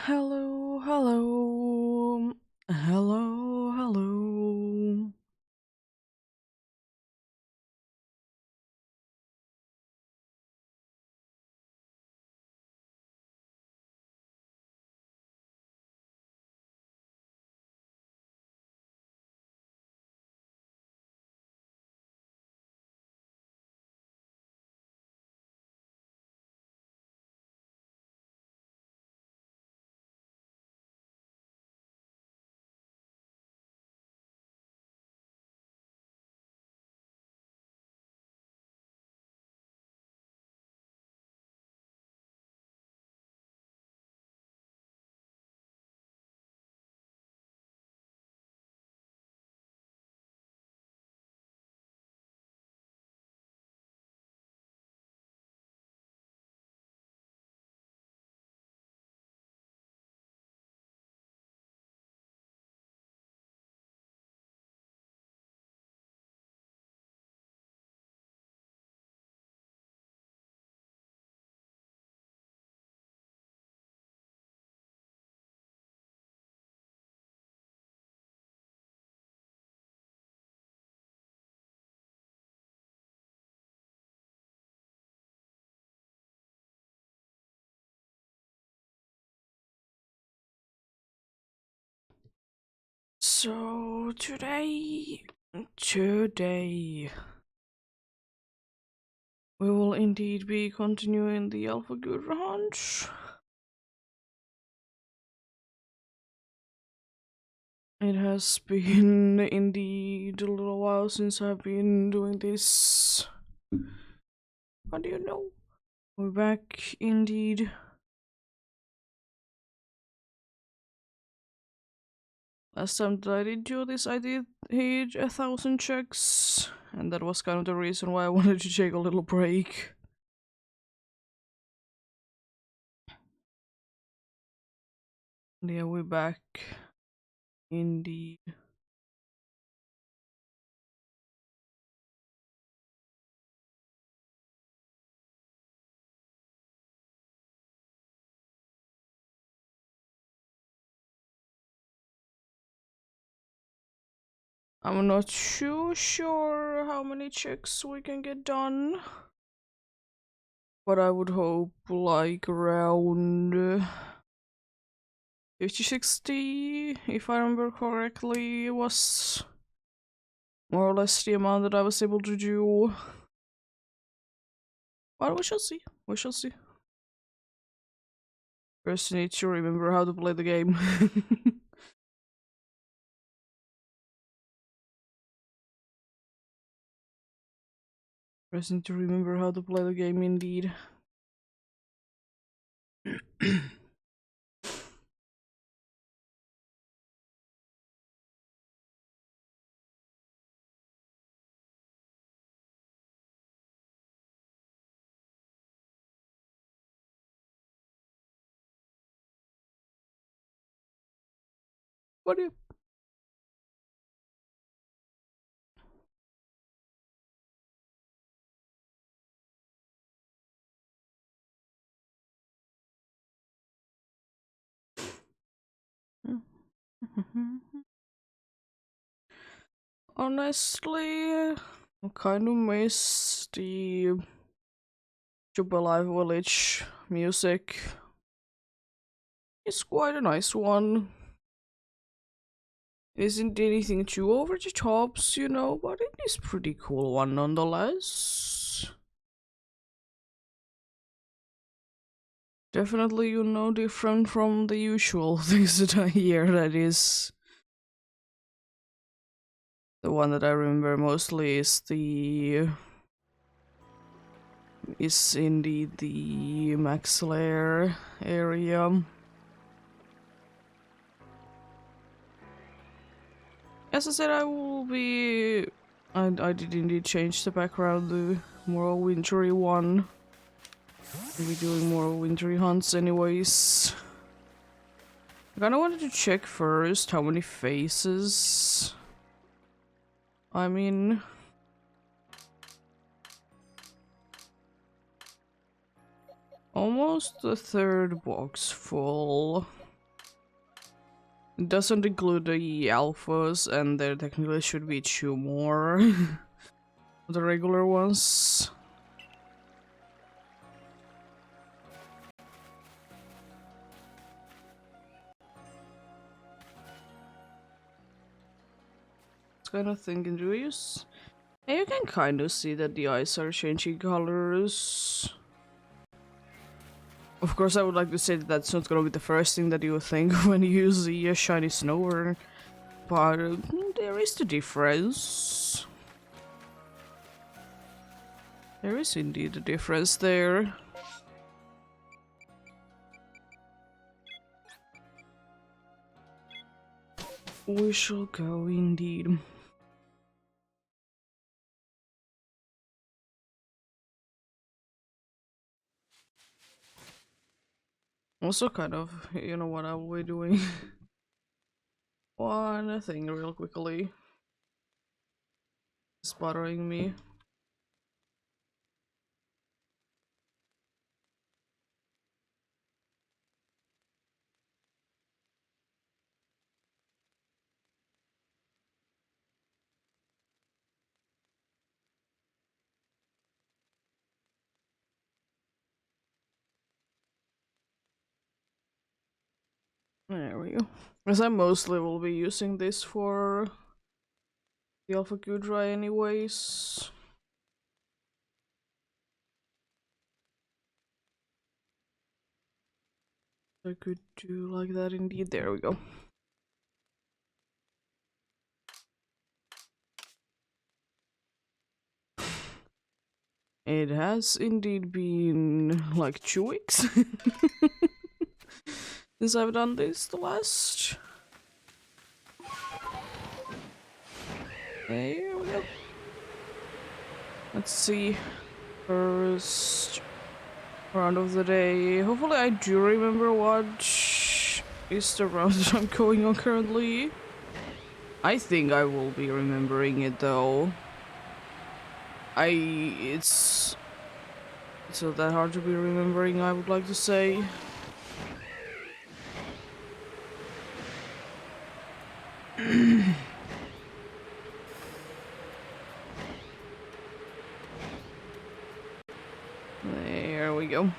Hello, hello, hello, hello. So today we will indeed be continuing the Alpha Good Hunt. It has been indeed a little while since I've been doing this. How do you know? We're back indeed. Last time that I did do this, I did hit 1,000 checks, and that was kind of the reason why I wanted to take a little break. Yeah, we're back. Indeed. I'm not too sure how many checks we can get done, but I would hope like around 50-60, if I remember correctly, was more or less the amount that I was able to do. But we shall see. We shall see. First, you need to remember how to play the game. First, need to remember how to play the game, indeed. What do you? Honestly, I kind of miss the Jubilee Village music. It's quite a nice one. It isn't anything too over the tops, you know, but it is pretty cool one nonetheless. Definitely, you know, different from the usual things that I hear. That is the one that I remember mostly is indeed the Max Lair area. As I said, I did indeed change the background, the more wintry one. I'll be doing more wintry hunts anyways. I kinda wanted to check first how many faces I'm in. Almost the third box full. It doesn't include the alphas, and there technically should be 2 more. The regular ones. Kind of thinking, do you use? And you can kind of see that the eyes are changing colors. Of course, I would like to say that that's not gonna be the first thing that you think when you use the shiny snower, but there is the difference. There is indeed a difference there. We shall go indeed. Also, kind of, you know what are we doing? One thing real quickly. It's bothering me. There we go. As I mostly will be using this for the Alpha Qdra anyways. I could do like that indeed. There we go. It has indeed been like 2 weeks since I've done this the last. There we go. Let's see. First round of the day. Hopefully I do remember what is the round that I'm going on currently. I think I will be remembering it though. It's not that hard to be remembering, I would like to say. There we go.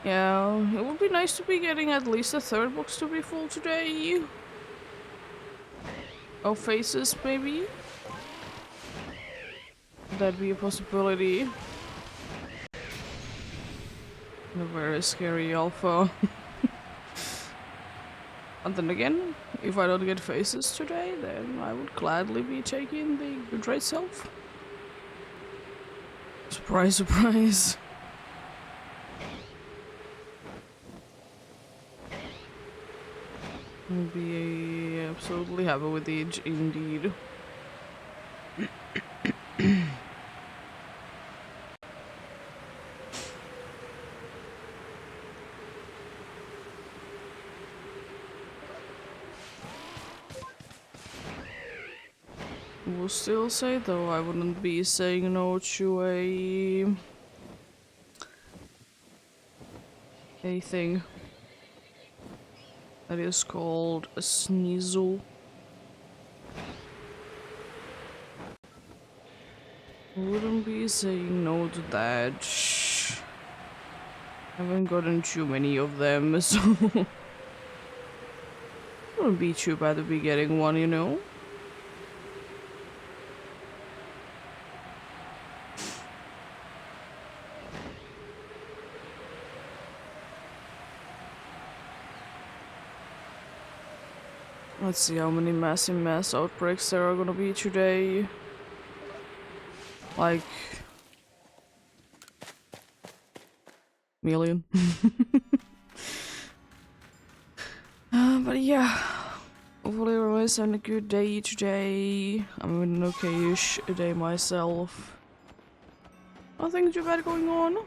Yeah, it would be nice to be getting at least a 3rd box to be full today. Oh, faces, maybe? That'd be a possibility. A very scary alpha. And then again, if I don't get faces today, then I would gladly be taking the good right self. Surprise, surprise. I'll be absolutely happy with it, indeed. Will still say though I wouldn't be saying no to a thing that is called a sneasel. Wouldn't be saying no to that. Haven't gotten too many of them, so wouldn't be too bad to be getting one, you know? Let's see how many mass outbreaks there are gonna be today. Like... million. But yeah. Hopefully everyone's having a good day today. I'm having an okay-ish day myself. Nothing too bad going on.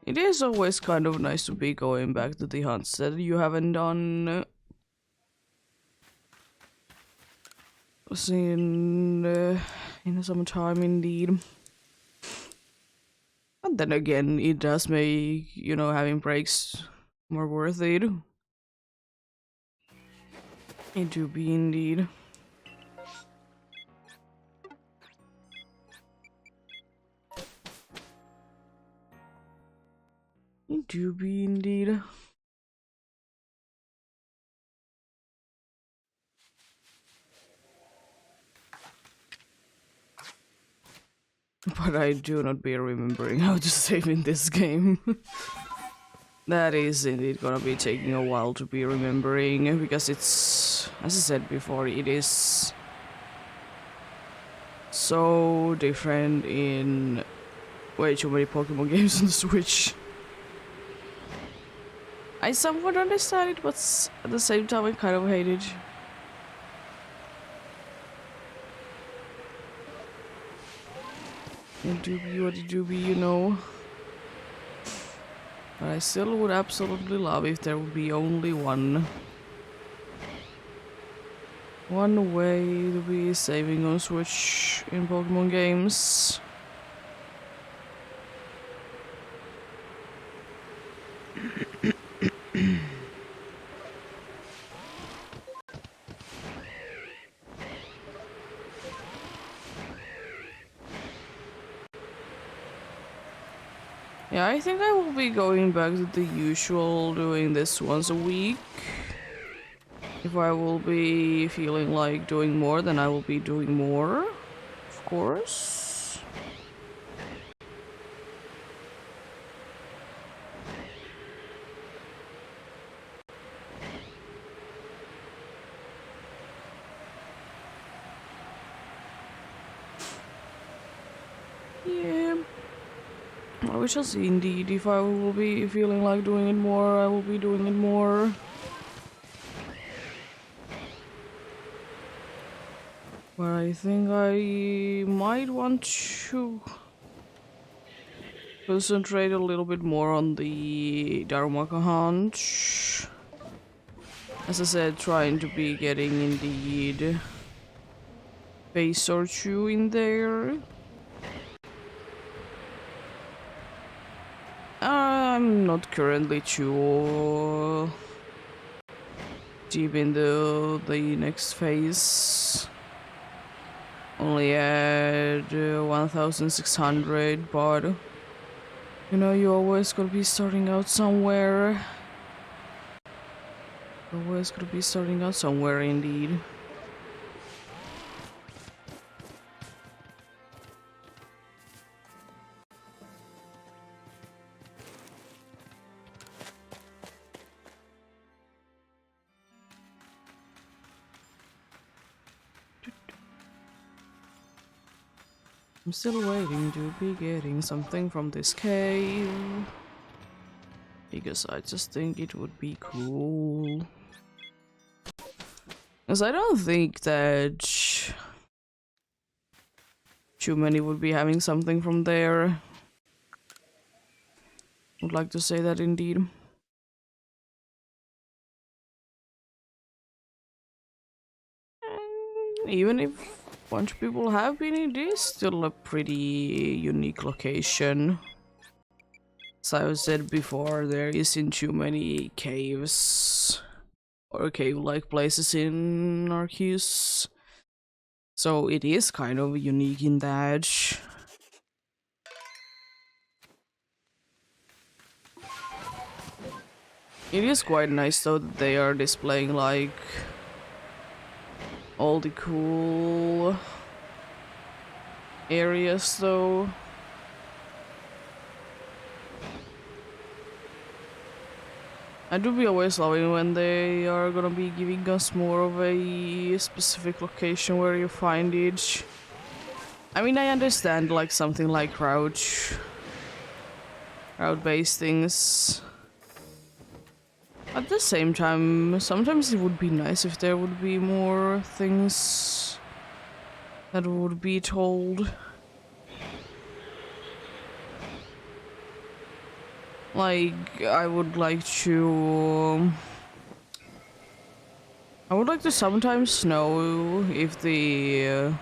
It is always kind of nice to be going back to the hunts that you haven't done in some time indeed. then again, it does make, you know, having breaks more worth it. It do be indeed. It do be indeed. But I do not be remembering how to save in this game. That is indeed gonna be taking a while to be remembering, because it's, as I said before, it is so different in way too many Pokemon games on the Switch. I somewhat understand it, but at the same time I kind of hate it. It do be what it do be, you know. But I still would absolutely love if there would be only one way to be saving on Switch in Pokemon games. Yeah, I think I will be going back to the usual, doing this once a week. If I will be feeling like doing more, then I will be doing more, of course. Yeah. We shall see indeed. If I will be feeling like doing it more, I will be doing it more. But I think I might want to concentrate a little bit more on the Darumaka hunt. As I said, trying to be getting indeed base or two in there. I'm not currently too deep in the next phase. Only at 1600, but you know, you always gotta be starting out somewhere. Always gotta be starting out somewhere indeed. I'm still waiting to be getting something from this cave, because I just think it would be cool. Because I don't think that too many would be having something from there. Would like to say that indeed. And even if a bunch of people have been, it is still a pretty unique location. As I said before, there isn't too many caves or cave-like places in Arceus. So it is kind of unique in that. It is quite nice though that they are displaying like all the cool areas though. I do be always loving when they are gonna be giving us more of a specific location where you find it. I mean, I understand like something like route-based things. At the same time, sometimes it would be nice if there would be more things that would be told. Like, I would like to sometimes know if the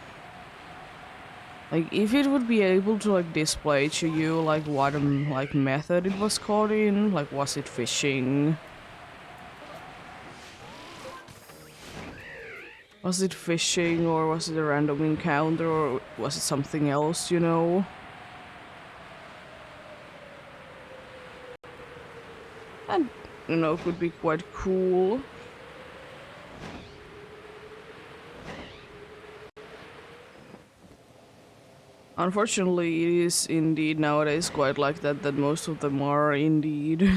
Like, if it would be able to, like, display to you, like, what, like, method it was caught in, like, was it fishing? Was it fishing, or was it a random encounter, or was it something else, you know? That, you know, could be quite cool. Unfortunately, it is indeed nowadays quite like that, that most of them are indeed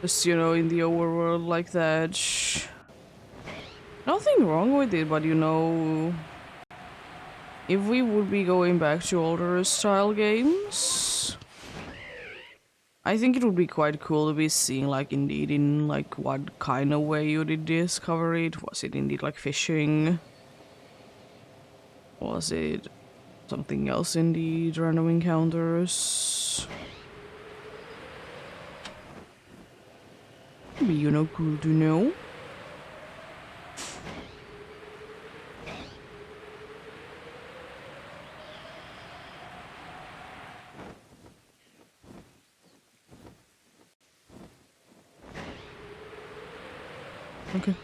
just, you know, in the overworld like that. Nothing wrong with it, but you know, if we would be going back to older style games, I think it would be quite cool to be seeing, like, indeed in, like, what kind of way you did discover it. Was it indeed, like, fishing? Was it something else indeed, random encounters? Be, you know, cool to know. Okay.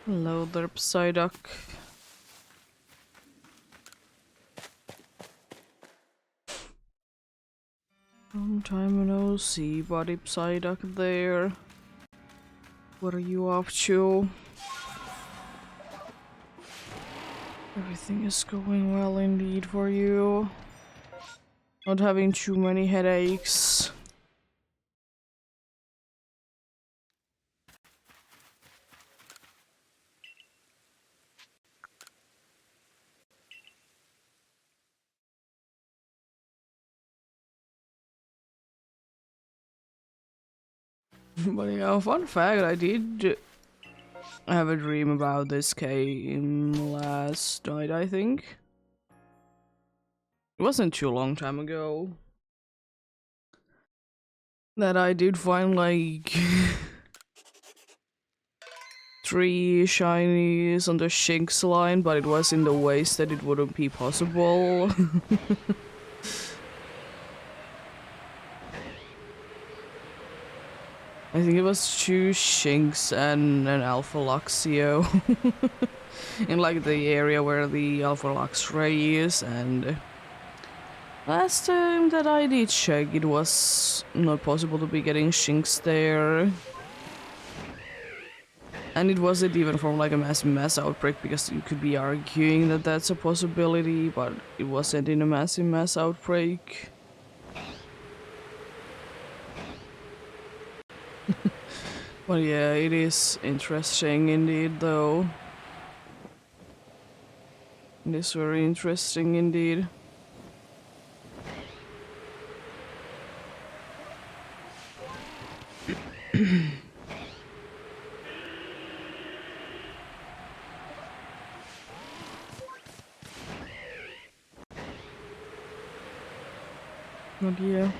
Hello there, Psyduck. Long time no see, buddy Psyduck there. What are you up to? Everything is going well indeed for you. Not having too many headaches. But yeah, fun fact, I did have a dream about this game last night, I think. It wasn't too long time ago. That I did find, like, 3 shinies on the Shinx line, but it was in the ways that it wouldn't be possible. I think it was 2 Shinx and an Alpha Luxio in, like, the area where the Alpha Lux Ray is, and last time that I did check, it was not possible to be getting Shinx there. And it wasn't even from, like, a mass outbreak, because you could be arguing that that's a possibility, but it wasn't in a mass outbreak. But yeah, it is interesting indeed, though. It is very interesting indeed. But yeah.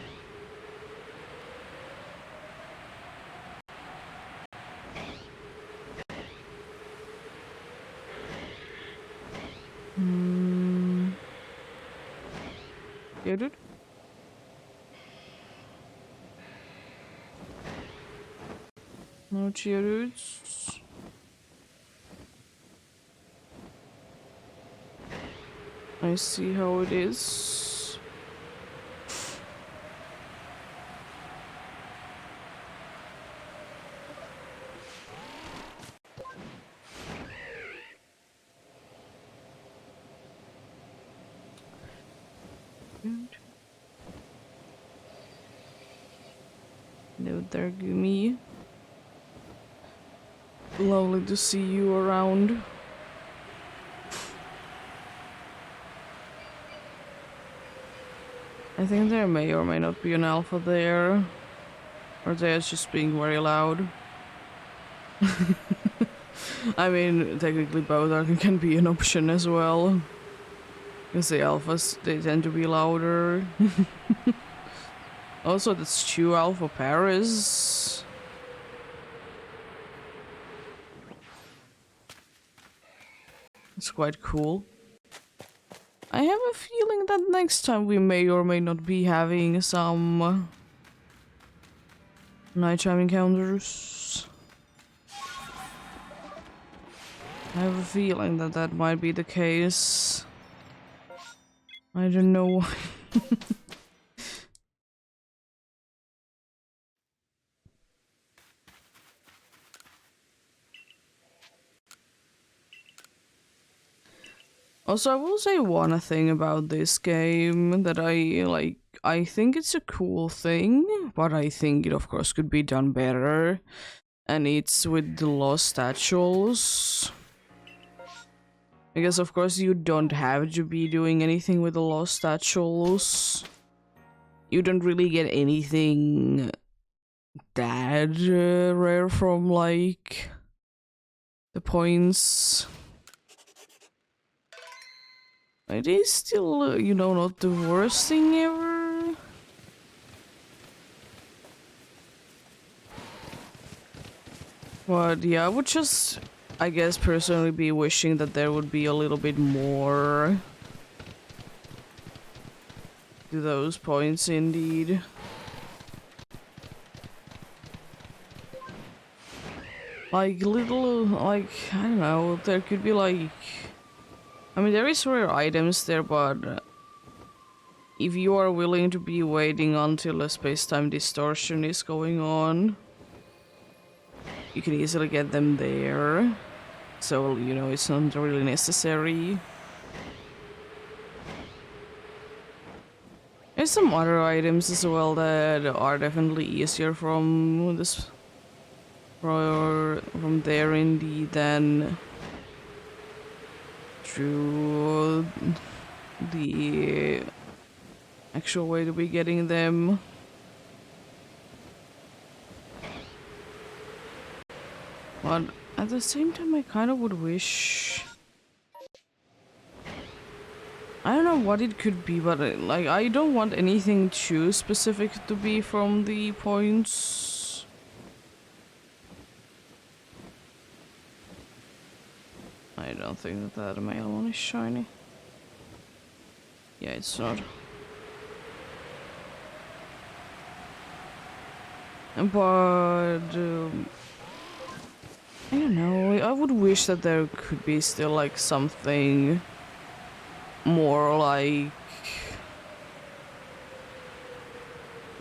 Yeah, dude. No Geodudes. I see how it is. No, there, Gumi. Lovely to see you around. I think there may or may not be an alpha there. Or they're just being very loud. I mean, technically both can be an option as well. Because the alphas, they tend to be louder. Also, that's 2 Alpha Paris. It's quite cool. I have a feeling that next time we may or may not be having some nighttime encounters. I have a feeling that that might be the case. I don't know. Also, I will say one thing about this game that I like. I think it's a cool thing, but I think it of course could be done better. And it's with the lost statues. Because of course you don't have to be doing anything with the lost statues. You don't really get anything that rare from like the points. It is still, you know, not the worst thing ever. But yeah, I would just, I guess, personally be wishing that there would be a little bit more to those points indeed. Like little, like, I don't know, there could be like, I mean, there is rare items there, but if you are willing to be waiting until a space-time distortion is going on, you can easily get them there. So, you know, it's not really necessary. There's some other items as well that are definitely easier from this, from there indeed than through the actual way to be getting them. But at the same time, I kind of would wish... I don't know what it could be, but like, I don't want anything too specific to be from the points. I don't think that male one is shiny. Yeah, it's not. But I don't know, I would wish that there could be still like something more like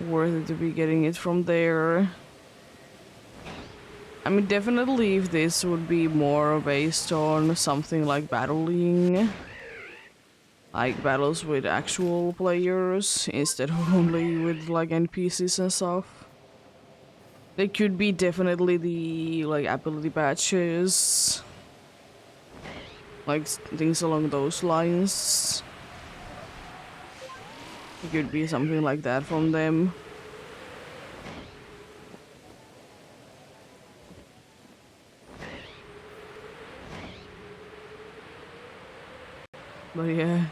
worth it to be getting it from there. I mean, definitely if this would be more based on something like battling, like battles with actual players instead of only with like NPCs and stuff. They could be definitely the like ability badges, like things along those lines. It could be something like that from them. But yeah,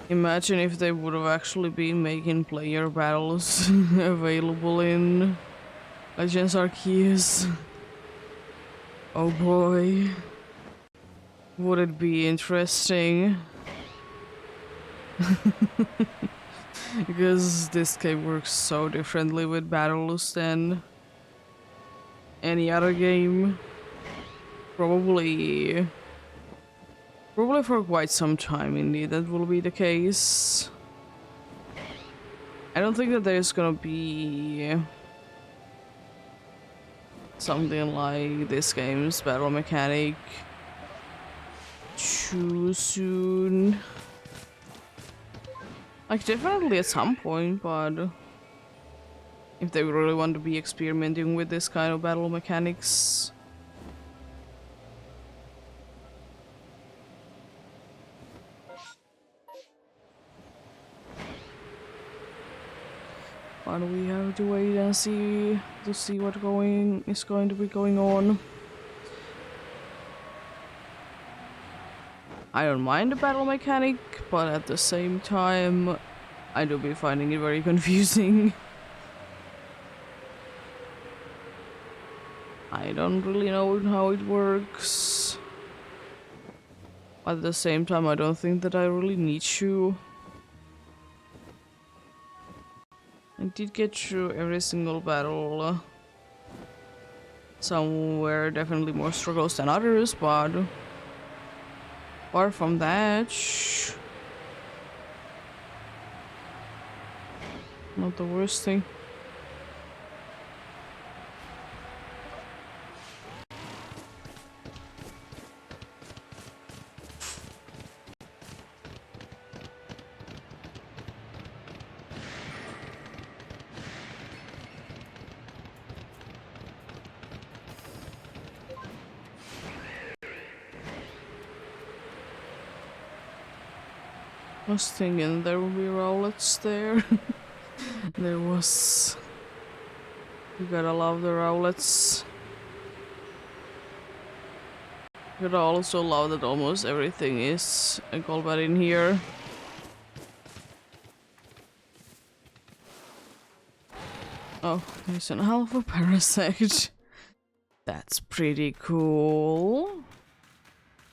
imagine if they would have actually been making player battles available in Legends Arceus. Oh boy. Would it be interesting? Because this game works so differently with battles than any other game. Probably for quite some time indeed that will be the case. I don't think that there's gonna be something like this game's battle mechanic too soon. Like, definitely at some point, but if they really want to be experimenting with this kind of battle mechanics. But we have to wait and see what is going to be going on. I don't mind the battle mechanic, but at the same time, I do be finding it very confusing. I don't really know how it works. At the same time, I don't think that I really need to. I did get through every single battle. Some were definitely more struggles than others, but apart from that, not the worst thing. I was thinking there would be rowlets there. There was. You gotta love the rowlets. You gotta also love that almost everything is a golbat in here. Oh, there's an alpha parasite. That's pretty cool.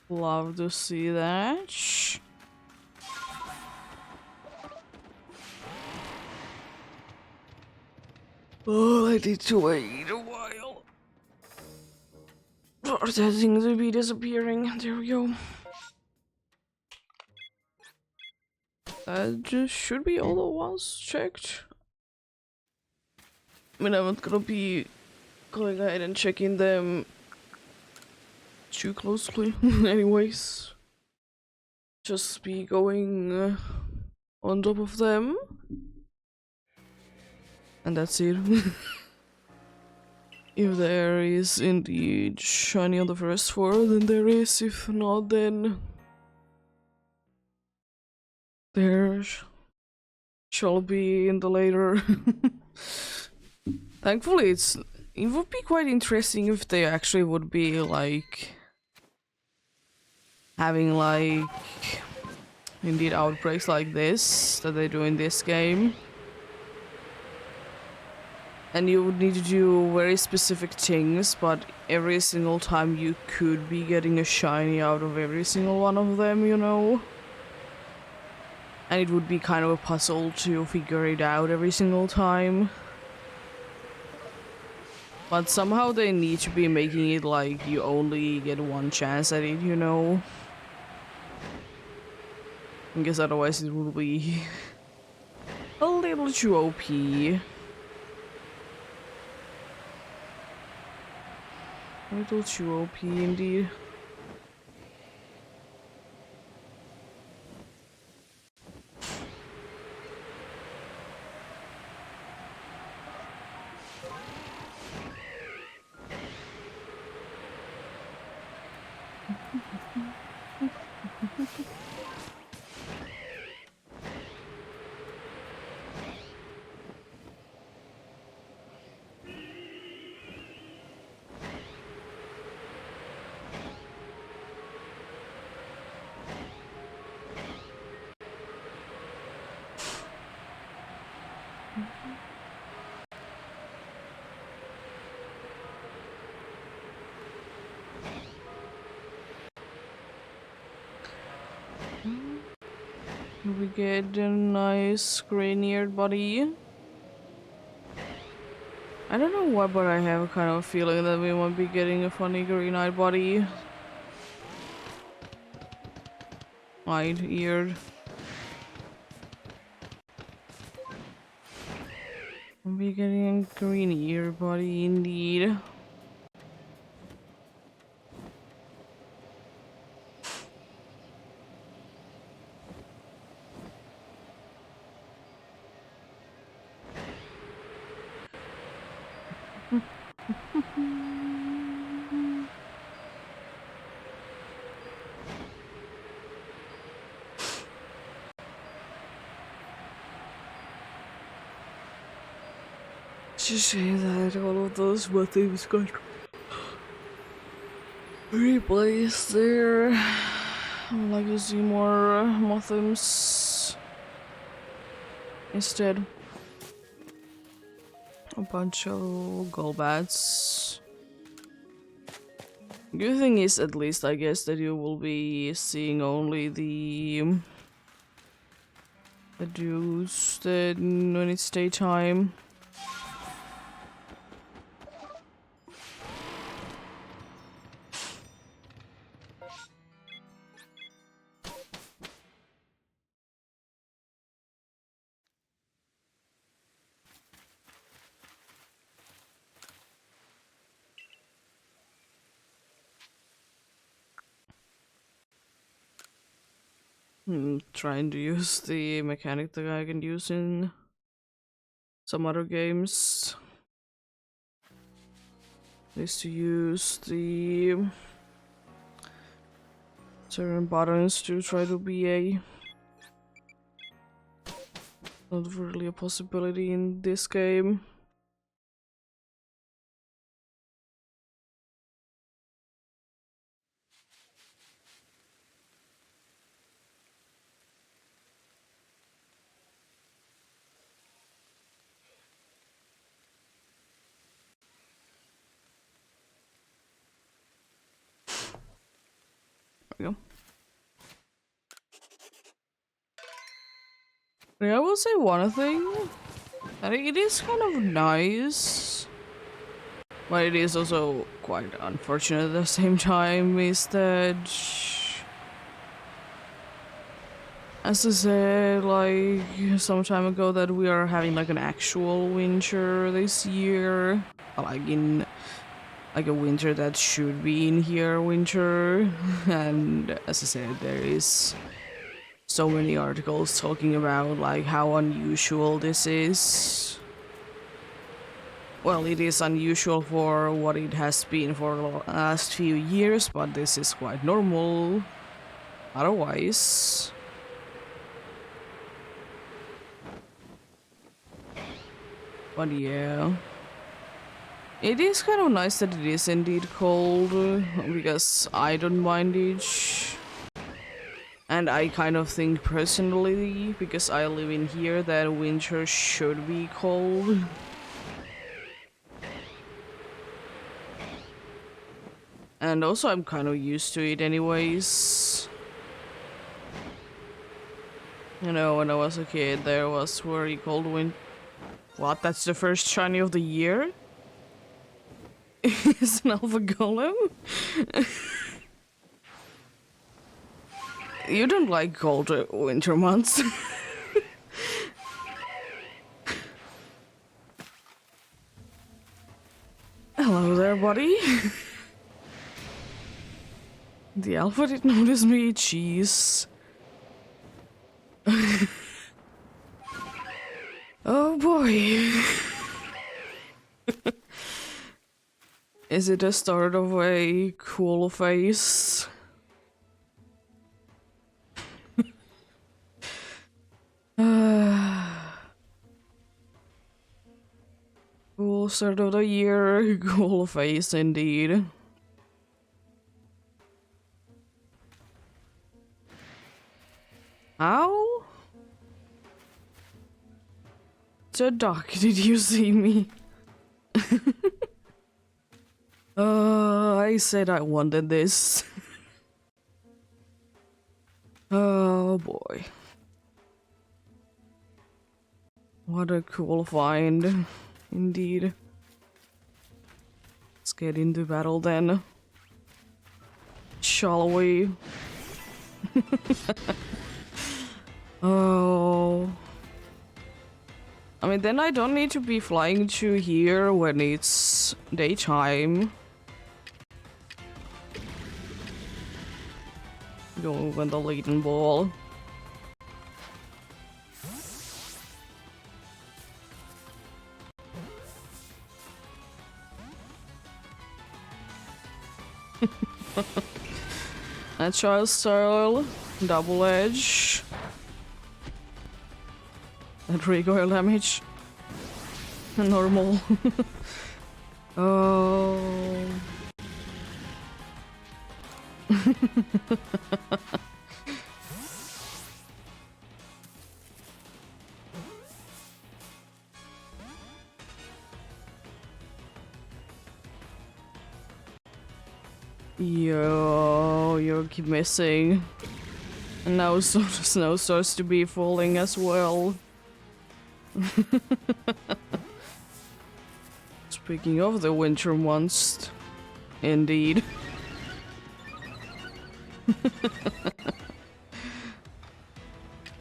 Love to see that. Oh, I need to wait a while for that thing to be disappearing. There we go. That just should be all the ones checked. I mean, I'm not gonna be going ahead and checking them too closely. Anyways, just be going on top of them. And that's it. If there is indeed shiny on the first floor, then there is. If not, then there shall be in the later. Thankfully, it would be quite interesting if they actually would be like having like indeed outbreaks like this that they do in this game. And you would need to do very specific things, but every single time you could be getting a shiny out of every single one of them, you know? And it would be kind of a puzzle to figure it out every single time. But somehow they need to be making it like you only get one chance at it, you know? Because otherwise it would be a little too OP. A little too OP indeed. We get a nice green-eared body. I don't know why, but I have a kind of feeling that we might be getting a funny green-eyed body. Wide-eared. We'll be getting a green-eared body indeed. It's a shame that all of those motifs got replaced there. I would like to see more mothems instead. A bunch of golbats. Good thing is, at least, I guess, that you will be seeing only the dudes that when it's daytime. Trying to use the mechanic that I can use in some other games. Is to use the certain buttons to try to be a not really a possibility in this game. There we go. Yeah, I will say one thing. I think it is kind of nice, but it is also quite unfortunate at the same time, is that, as I said, like, some time ago, that we are having, like, an actual winter this year. Like, in, like, a winter that should be in here winter. And, as I said, there is so many articles talking about, like, how unusual this is. Well, it is unusual for what it has been for the last few years, but this is quite normal otherwise. But yeah, it is kind of nice that it is indeed cold, because I don't mind it. And I kind of think personally, because I live in here, that winter should be cold. And also I'm kind of used to it anyways. You know, when I was a kid, there was very cold winter. What? That's the first shiny of the year? Is an alpha golem? You don't like cold winter months. Hello there, buddy. The alpha didn't notice me, jeez. Oh boy. Is it the start of a cool phase? Cool start of the year, cool phase indeed. How? The duck, did you see me? I said I wanted this. Oh boy. What a cool find, indeed. Let's get into battle then. Shall we? Oh. I mean, then I don't need to be flying to here when it's daytime. Go when the leading ball. Agile style, double edge. And recoil damage. Normal. Oh. Yo, you keep missing. And now so the snow starts to be falling as well. Speaking of the winter months, indeed.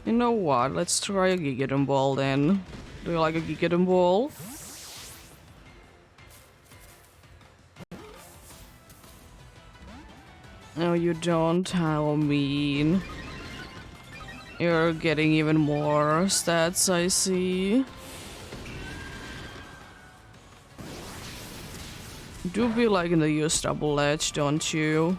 You know what? Let's try a Gigaton Ball then. Do you like a Gigaton Ball? No, you don't. How mean. You're getting even more stats, I see. You do be liking the use double edge, don't you?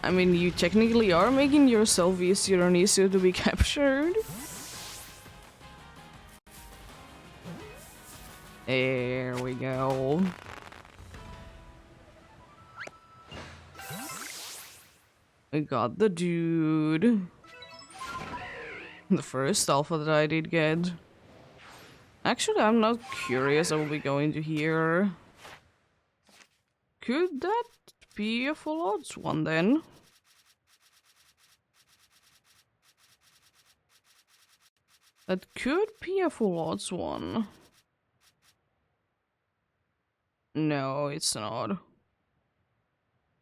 I mean, you technically are making yourself easier and easier to be captured. There we go. I got the dude. The first alpha that I did get. Actually, I'm not curious. I will be going to here. Could that be a full odds one then? That could be a full odds one. No, it's not.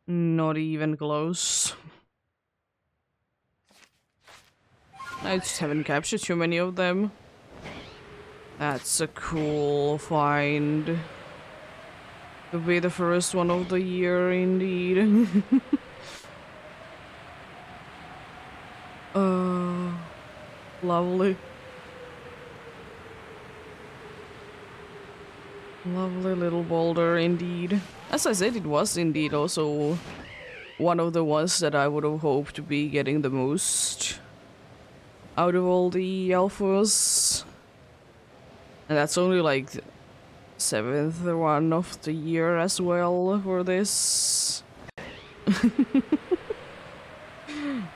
Not even close. I just haven't captured too many of them. That's a cool find. To be the first one of the year, indeed. Lovely. Lovely little boulder, indeed. As I said, it was indeed also one of the ones that I would have hoped to be getting the most out of all the alphas. And that's only like the 7th one of the year as well for this.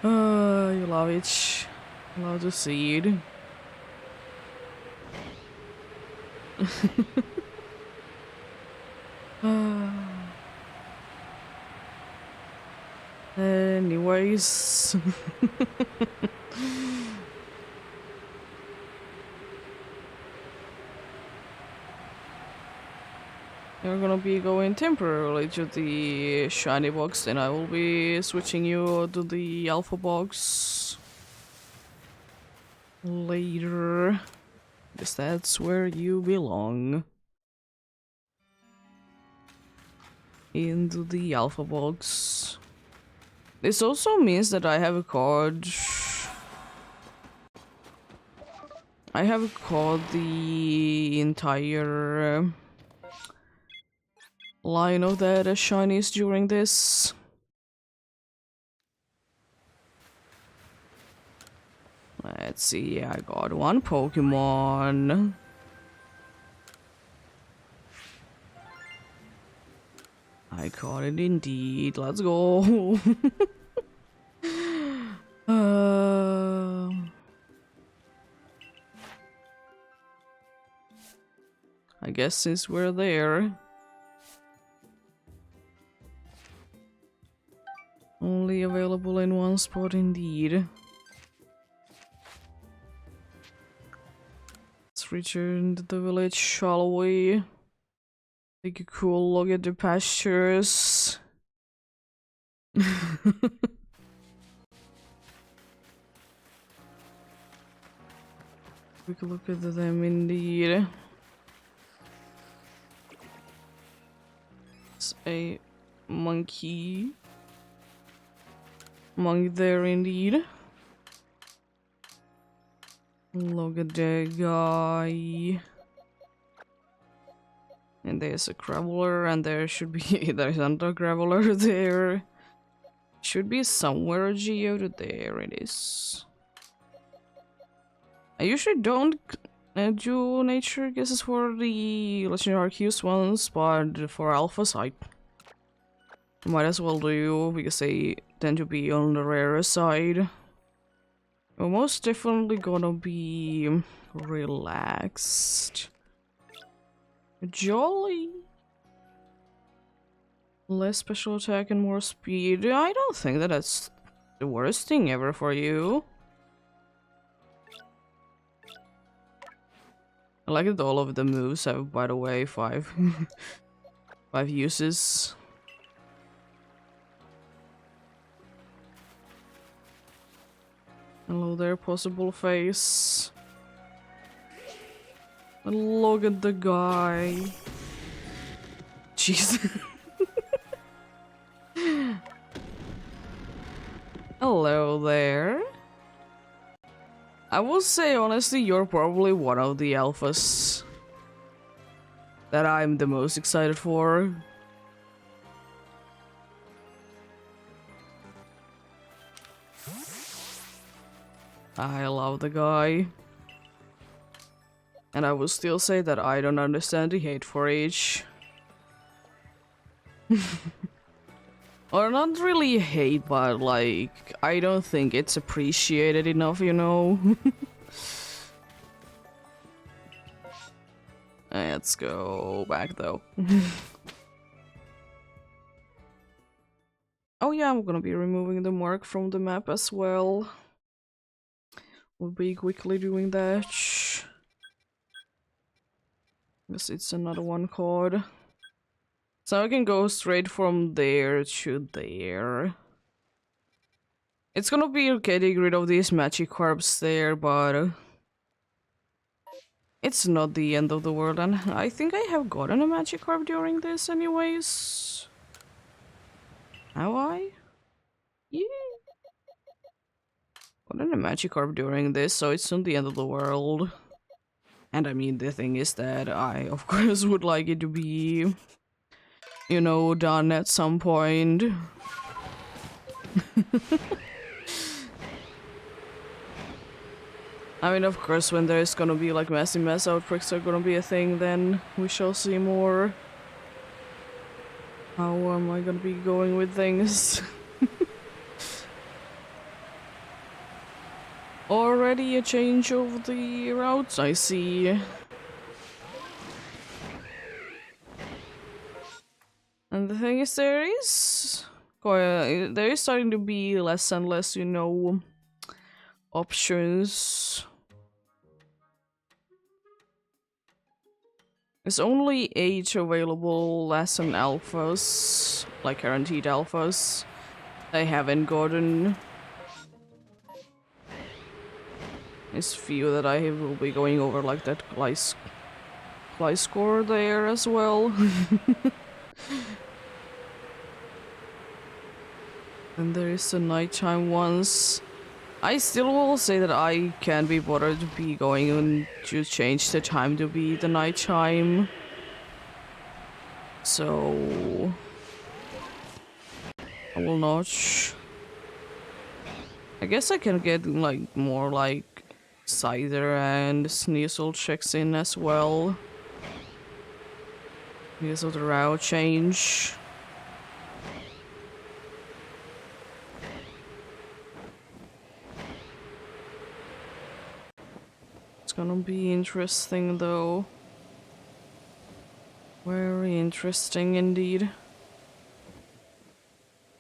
You love it. Love to see it. Anyways. You're gonna be going temporarily to the shiny box, then I will be switching you to the alpha box later. Because that's where you belong. Into the alpha box. This also means that I have caught the entire line of the shinies during this. Let's see, I got one Pokemon. I caught it indeed. Let's go. I guess since we're there. Only available in one spot indeed. Let's return to the village, shall we? Take a cool look at the pastures. Quick look at them indeed. It's a monkey. Monk there indeed. Look at that guy. And there's a Graveler, and there should be there's another Graveler there. Should be somewhere a Geodude. There it is. I usually don't do nature guesses for the legendary Arceus ones, but for alphas I might as well do, because they tend to be on the rarer side. We're most definitely gonna be relaxed Jolly. Less special attack and more speed. I don't think that that's the worst thing ever for you. I like that all of the moves have, by the way, five uses. Hello there, possible face. And look at the guy. Jeez. Hello there. I will say, honestly, you're probably one of the alphas that I'm the most excited for. I love the guy. And I will still say that I don't understand the hate for H. Or not really hate, but like, I don't think it's appreciated enough, you know? Let's go back though. Oh yeah, I'm gonna be removing the mark from the map as well. We'll be quickly doing that. Guess it's another one card. So I can go straight from there to there. It's gonna be getting rid of these magic orbs there, but it's not the end of the world, and I think I have gotten a magic orb during this anyways. Have I? Yeah. Gotten a magic orb during this, so it's not the end of the world. And I mean, the thing is that I, of course, would like it to be, you know, done at some point. I mean, of course, when there's gonna be like massive mass outbreaks are gonna be a thing, then we shall see more. How am I gonna be going with things? Already a change of the routes, I see. And the thing is, there is starting to be less and less, you know, options. There's only 8 available lesson alphas, like guaranteed alphas. I haven't gotten. There's few that I will be going over, like that Glide score there as well. And there is the nighttime ones. I still will say that I can't be bothered to be going and to change the time to be the nighttime. So I will not. I guess I can get like more like Scyther and Sneasel checks in as well. Because of the route change. It's gonna be interesting though. Very interesting indeed. I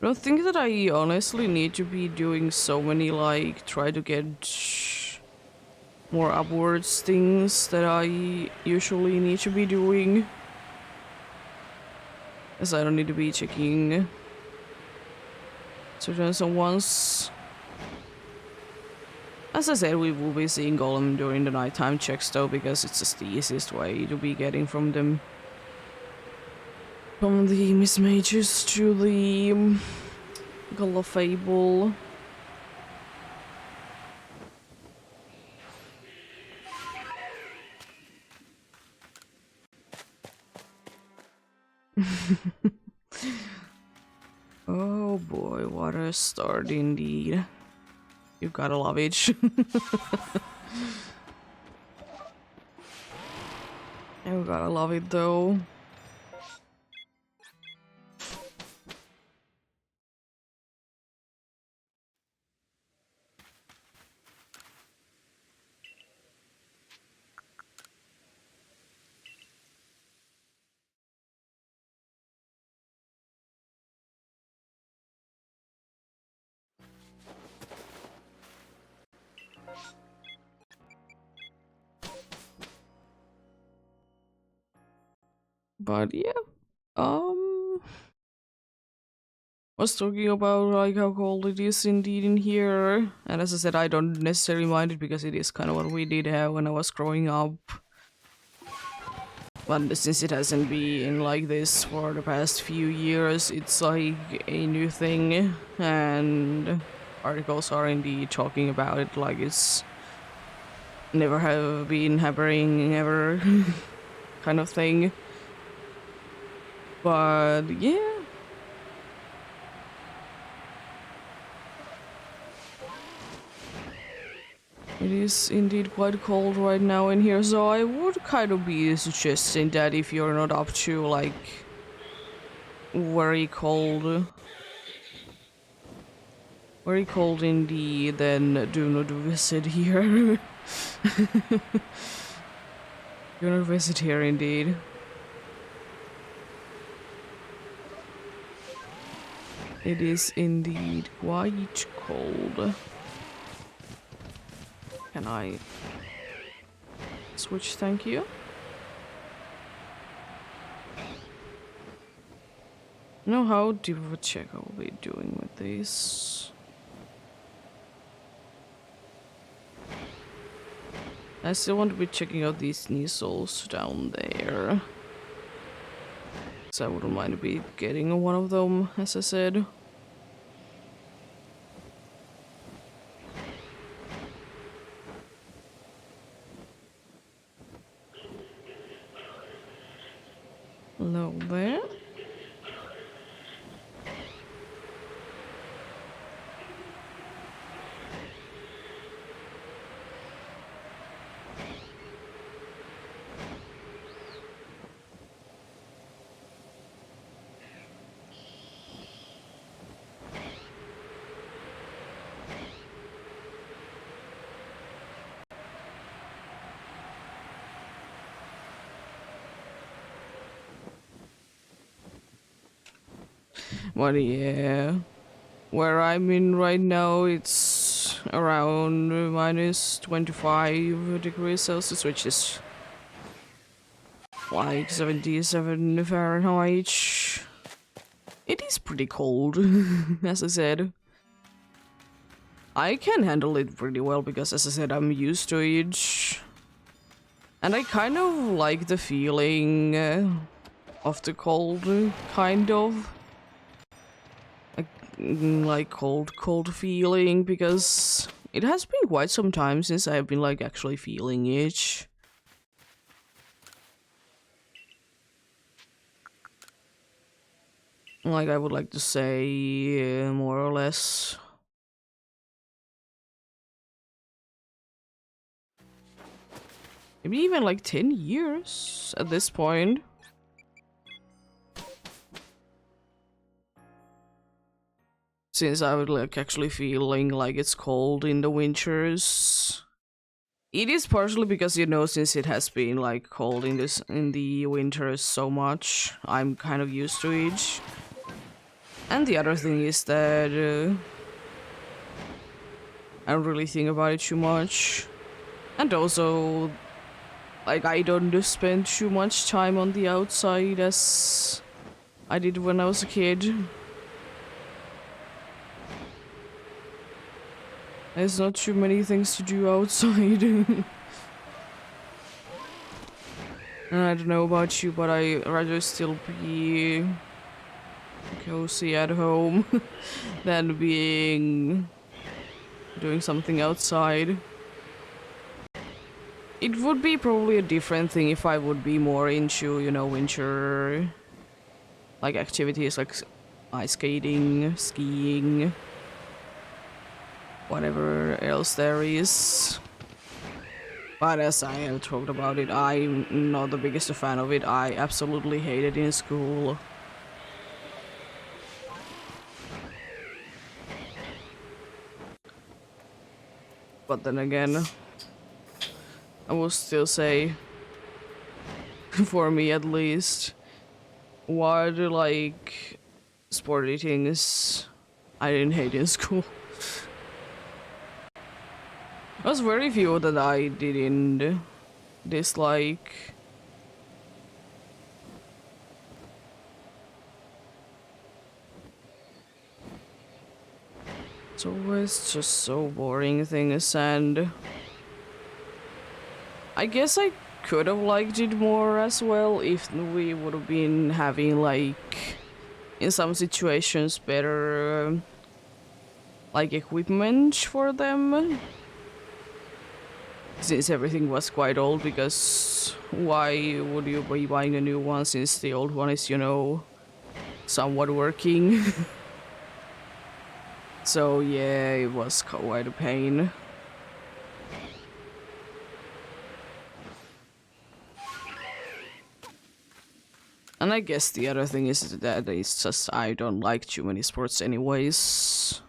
don't think that I honestly need to be doing so many like try to get more upwards things that I usually need to be doing. As I don't need to be checking certain ones. As I said, we will be seeing Golem during the nighttime checks though, because it's just the easiest way to be getting from them. From the Miss Mages to the Fable. Oh boy, what a start indeed. You gotta love it. You gotta love it though. But yeah, was talking about like how cold it is indeed in here, and as I said, I don't necessarily mind it because it is kind of what we did have when I was growing up. But since it hasn't been like this for the past few years, it's like a new thing, and articles are indeed talking about it like it's never have been happening ever kind of thing. But yeah. It is indeed quite cold right now in here, so I would kind of be suggesting that if you're not up to like very cold indeed, then do not visit here. Do not visit here indeed. It is indeed quite cold. Can I switch? Thank you. Now, how deep of a check are we doing with this? I still want to be checking out these Neasels down there. So I wouldn't mind be getting one of them, as I said. Hello there. But yeah, where I'm in right now, it's around minus 25 degrees Celsius, which is like 77 Fahrenheit. It is pretty cold, as I said. I can handle it pretty well because, as I said, I'm used to it. And I kind of like the feeling of the cold, kind of. Like cold feeling, because it has been quite some time since I've been like actually feeling it. Like, I would like to say more or less maybe even like 10 years at this point. Since I would like actually feeling like it's cold in the winters. It is partially because, you know, since it has been like cold in the winters so much, I'm kind of used to it. And the other thing is that I don't really think about it too much. And also, like, I don't spend too much time on the outside as I did when I was a kid. There's not too many things to do outside. I don't know about you, but I'd rather still be cozy at home than doing something outside. It would be probably a different thing if I would be more into, you know, winter like activities like ice skating, skiing, whatever else there is. But as I have talked about it, I'm not the biggest fan of it. I absolutely hate it in school. But then again, I will still say, for me at least, what like sporty things I didn't hate in school. There's very few that I didn't dislike. It's always just so boring things, and I guess I could have liked it more as well if we would have been having, like, in some situations better like equipment for them, since everything was quite old, because why would you be buying a new one since the old one is, you know, somewhat working? So yeah, it was quite a pain. And I guess the other thing is that it's just I don't like too many sports anyways.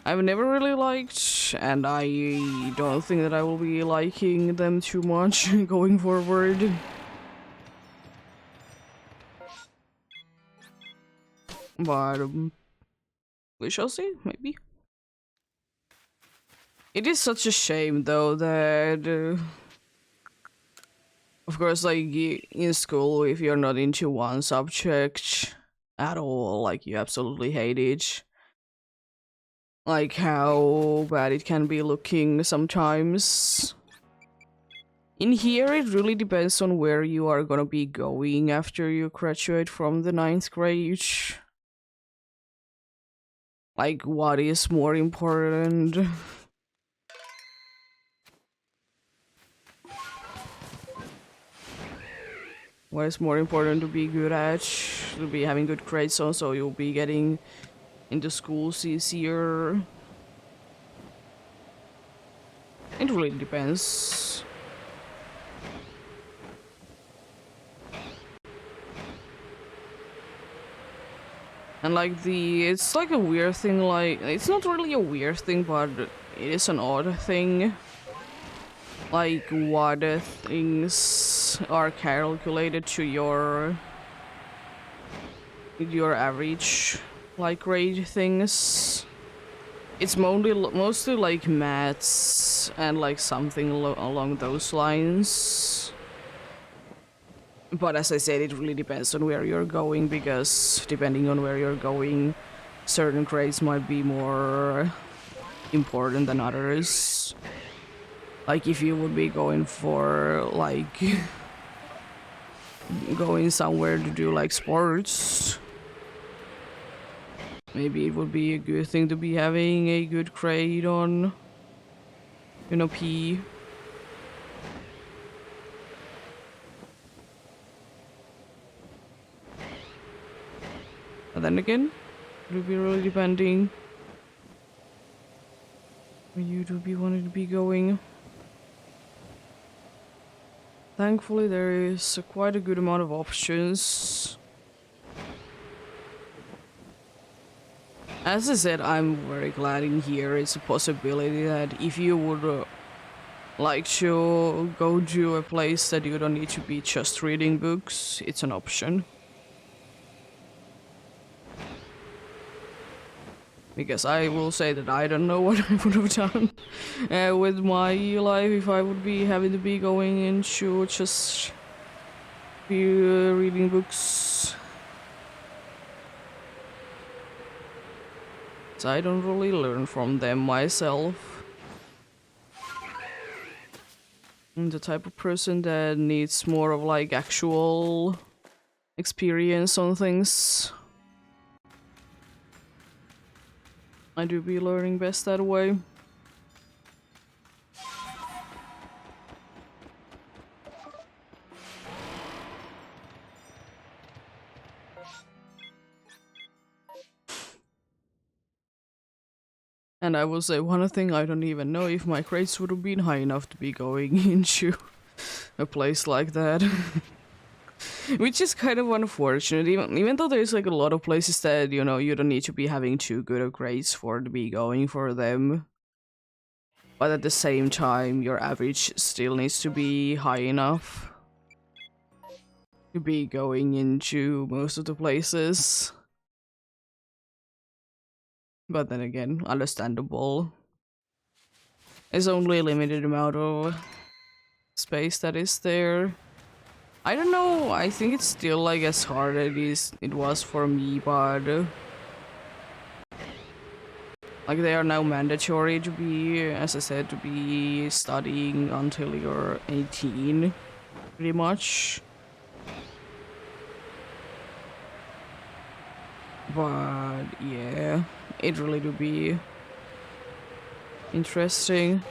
I've never really liked, and I don't think that I will be liking them too much going forward. But we shall see, maybe. It is such a shame though that of course, like, in school, if you're not into one subject at all, like, you absolutely hate it. Like, how bad it can be looking sometimes. In here, it really depends on where you are gonna be going after you graduate from the 9th grade. Like, what is more important? What is more important to be good at? To be having good grades on, so you'll be getting into schools easier. It really depends. And like it's like a weird thing, like, it's not really a weird thing, but it is an odd thing. Like, what things are calculated to your average, like, grade things. It's mostly like maths and like something along those lines. But as I said, it really depends on where you're going, because depending on where you're going, certain grades might be more important than others. Like, if you would be going for, like, going somewhere to do, like, sports, maybe it would be a good thing to be having a good grade on, you know, P. But then again, it would be really depending where you do be wanting to be going. Thankfully, there is quite a good amount of options. As I said, I'm very glad in here it's a possibility that if you would like to go to a place that you don't need to be just reading books, it's an option. Because I will say that I don't know what I would have done with my life if I would be having to be going into just be reading books. So I don't really learn from them myself. I'm the type of person that needs more of, like, actual experience on things. I do be learning best that way. And I will say one thing, I don't even know if my grades would have been high enough to be going into a place like that. Which is kind of unfortunate, even though there's, like, a lot of places that, you know, you don't need to be having too good of grades for to be going for them. But at the same time, your average still needs to be high enough to be going into most of the places. But then again, understandable. There's only a limited amount of space that is there. I don't know, I think it's still, like, as hard as it was for me, but Like they are now mandatory to be, as I said, to be studying until you're 18, pretty much. But yeah, it really do be interesting.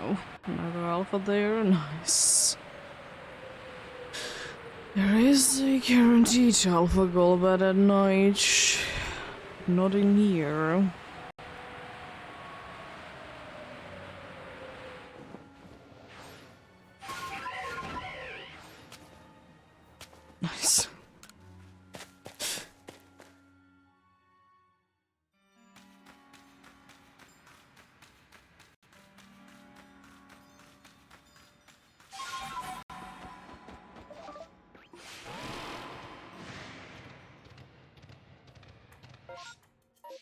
Oh, another alpha there, nice. There is a guaranteed alpha goal, but at night, not in here. Nice.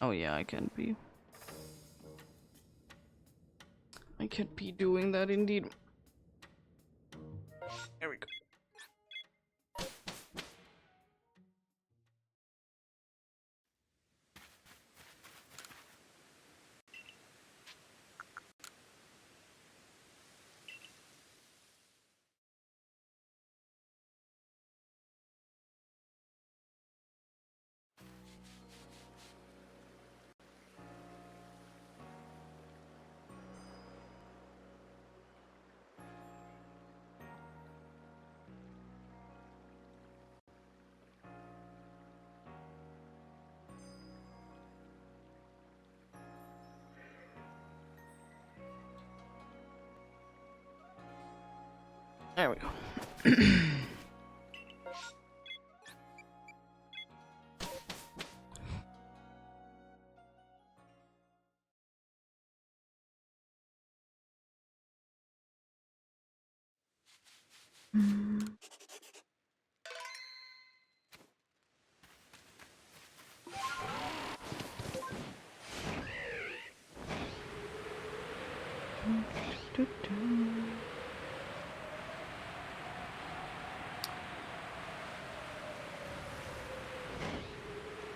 Oh yeah, I can't be. I can't be doing that indeed. There we go. There we go.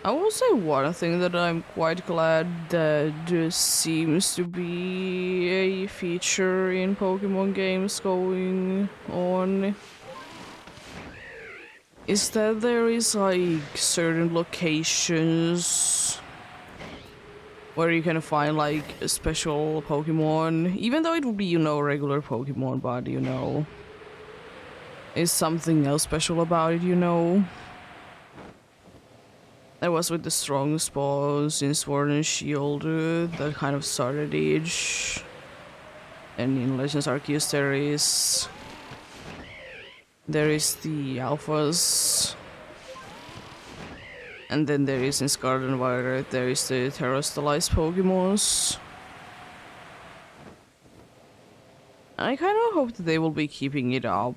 I will say one thing that I'm quite glad that this seems to be a feature in Pokemon games going on is that there is like certain locations where you can find like a special Pokemon, even though it would be, you know, regular Pokemon, but you know, is something else special about it, you know? That was with the strong spawns in Sword and Shield that kind of started each. And in Legends Arceus there is the alphas. And then there is in Scarlet and Violet, there is the terrestrialized Pokemons. I kind of hope that they will be keeping it up.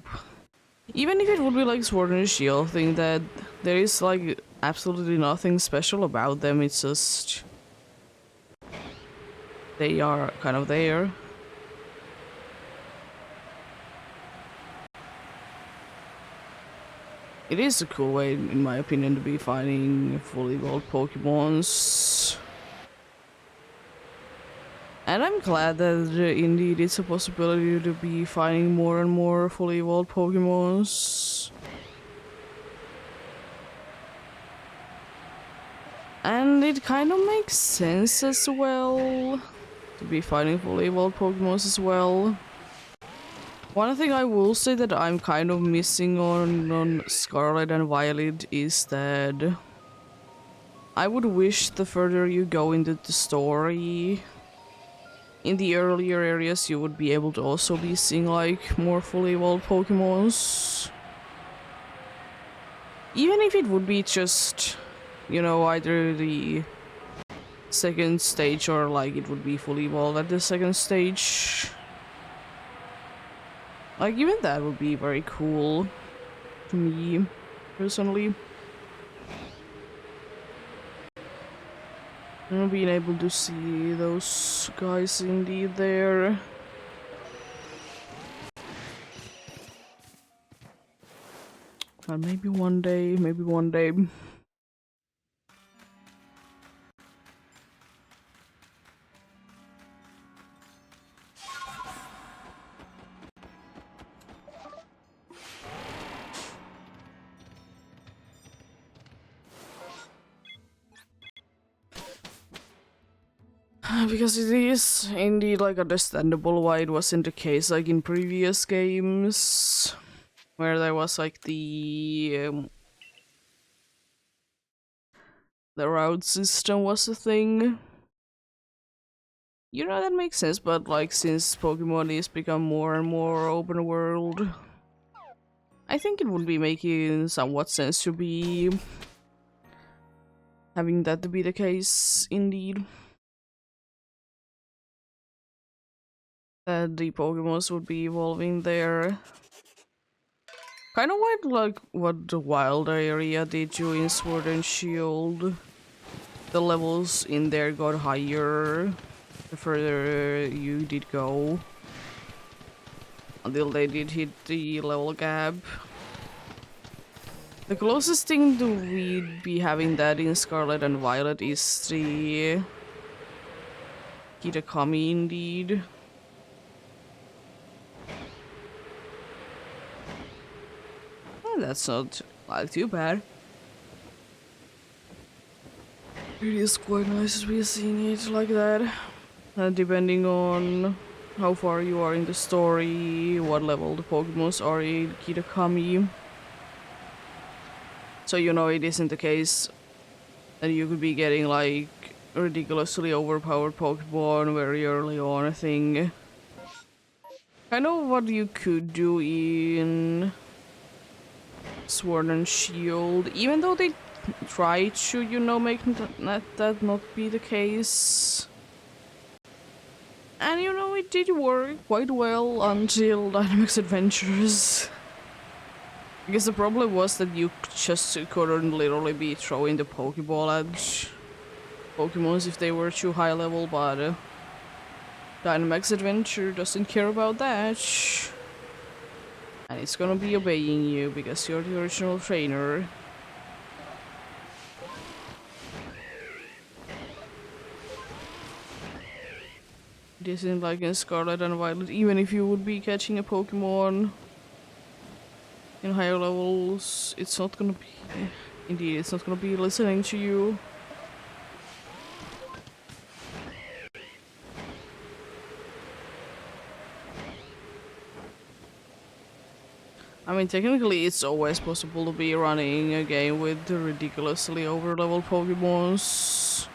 Even if it would be like Sword and Shield thing, that there is like absolutely nothing special about them, it's just they are kind of there. It is a cool way, in my opinion, to be finding fully evolved Pokemons. And I'm glad that indeed it's a possibility to be finding more and more fully evolved Pokemons. And it kind of makes sense as well to be finding fully evolved Pokemons as well. One thing I will say that I'm kind of missing on Scarlet and Violet is that I would wish the further you go into the story, in the earlier areas you would be able to also be seeing like more fully evolved Pokemons. Even if it would be just, you know, either the second stage or like it would be fully evolved at the second stage. Like even that would be very cool to me, personally. Being able to see those guys indeed there. And maybe one day, maybe one day. Because it is indeed like understandable why it wasn't the case like in previous games, where there was like the route system was a thing. You know, that makes sense, but like since Pokemon is become more and more open world, I think it would be making somewhat sense to be having that to be the case indeed. That the Pokemons would be evolving there. Kind of like what the wild area did you in Sword and Shield. The levels in there got higher the further you did go. Until they did hit the level gap. The closest thing to we'd be having that in Scarlet and Violet is the Kitakami indeed. That's not like too bad. It is quite nice to be seeing it like that. Depending on how far you are in the story, what level the Pokemons are in Kitakami. So you know it isn't the case that you could be getting like ridiculously overpowered Pokemon very early on, I think. Kind of what you could do in Sword and Shield, even though they try to, you know, make that not be the case. And you know, it did work quite well until Dynamax Adventures. Because the problem was that you just couldn't literally be throwing the Pokeball at Pokemons if they were too high level, but Dynamax Adventure doesn't care about that. And it's gonna be obeying you because you're the original trainer. It isn't like in Scarlet and Violet, even if you would be catching a Pokemon in higher levels, it's not gonna be... Indeed, it's not gonna be listening to you. I mean, technically it's always possible to be running a game with ridiculously over-leveled Pokemons.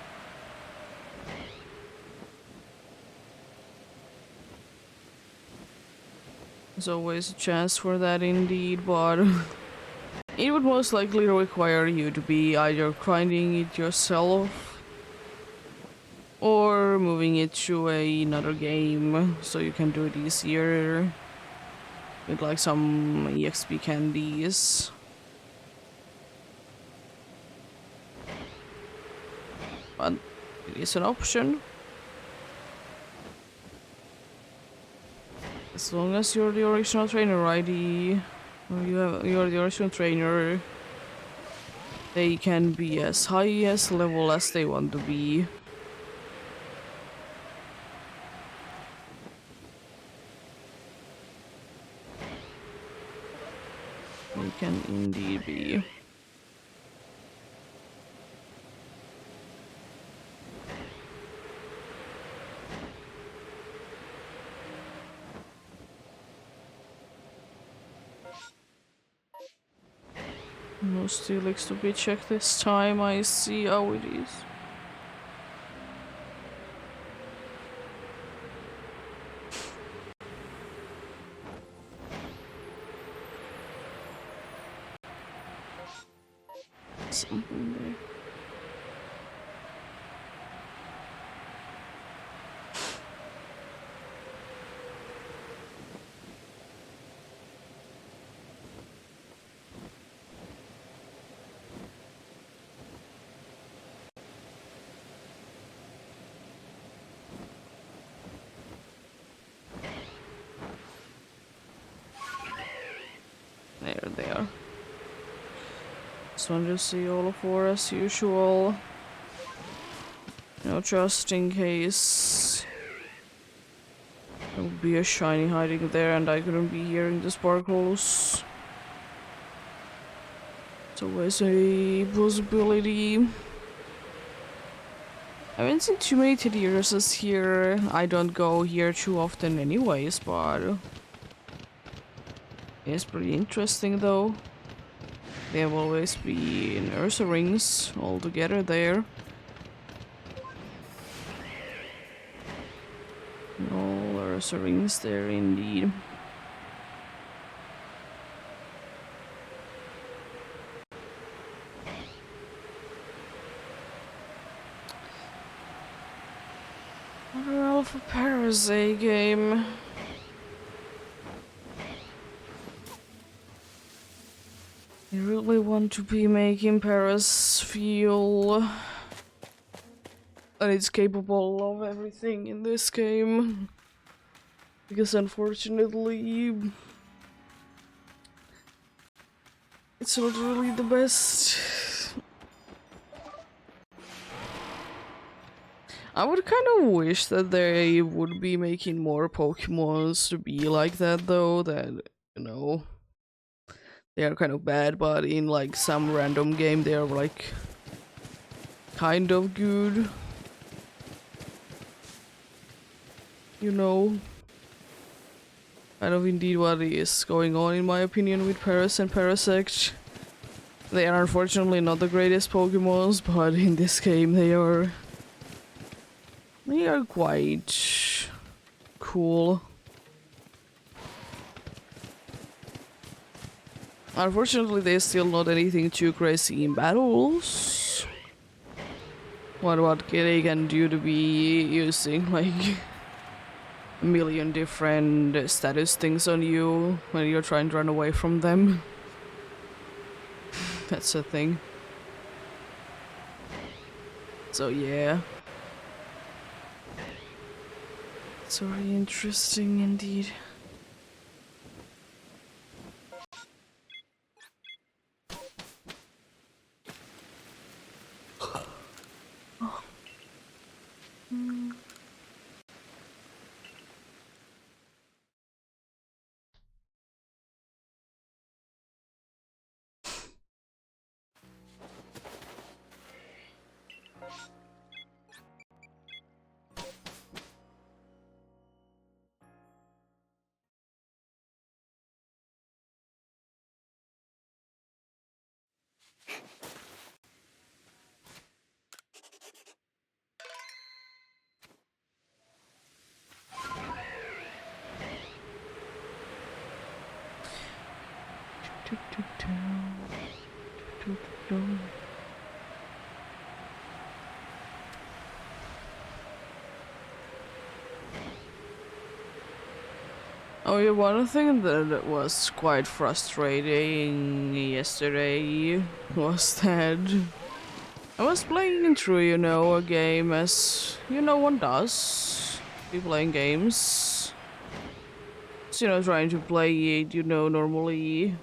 There's always a chance for that indeed, but It would most likely require you to be either grinding it yourself or moving it to another game so you can do it easier with like some EXP candies. But it is an option. As long as you're the original trainer ID, or you're the original trainer, they can be as high as level as they want to be. They can indeed be. No steelix to be checked this time. I see how it is. Something there. There they are. Just want to see all four as usual. You know, just in case there would be a shiny hiding there and I couldn't be hearing the sparkles. It's always a possibility. I haven't seen too many Teddiuses here. I don't go here too often anyways, but it's pretty interesting though. They have always been Ursa rings all together there. All Ursa rings there indeed. Another Alpha Parasite game. I really want to be making Paris feel that it's capable of everything in this game. Because unfortunately, it's not really the best. I would kind of wish that they would be making more Pokemons to be like that though, that, you know, they are kind of bad, but in like some random game they are like kind of good. You know, kind of indeed what is going on in my opinion with Paras and Parasect. They are unfortunately not the greatest Pokemons, but in this game they are quite cool. Unfortunately, there's still not anything too crazy in battles. What they can do to be using like a million different status things on you when you're trying to run away from them. That's a thing. So yeah. It's very interesting indeed. Oh yeah, one thing that was quite frustrating yesterday was that I was playing through, you know, a game as, you know, one does. Be playing games. So, you know, trying to play it, you know, normally.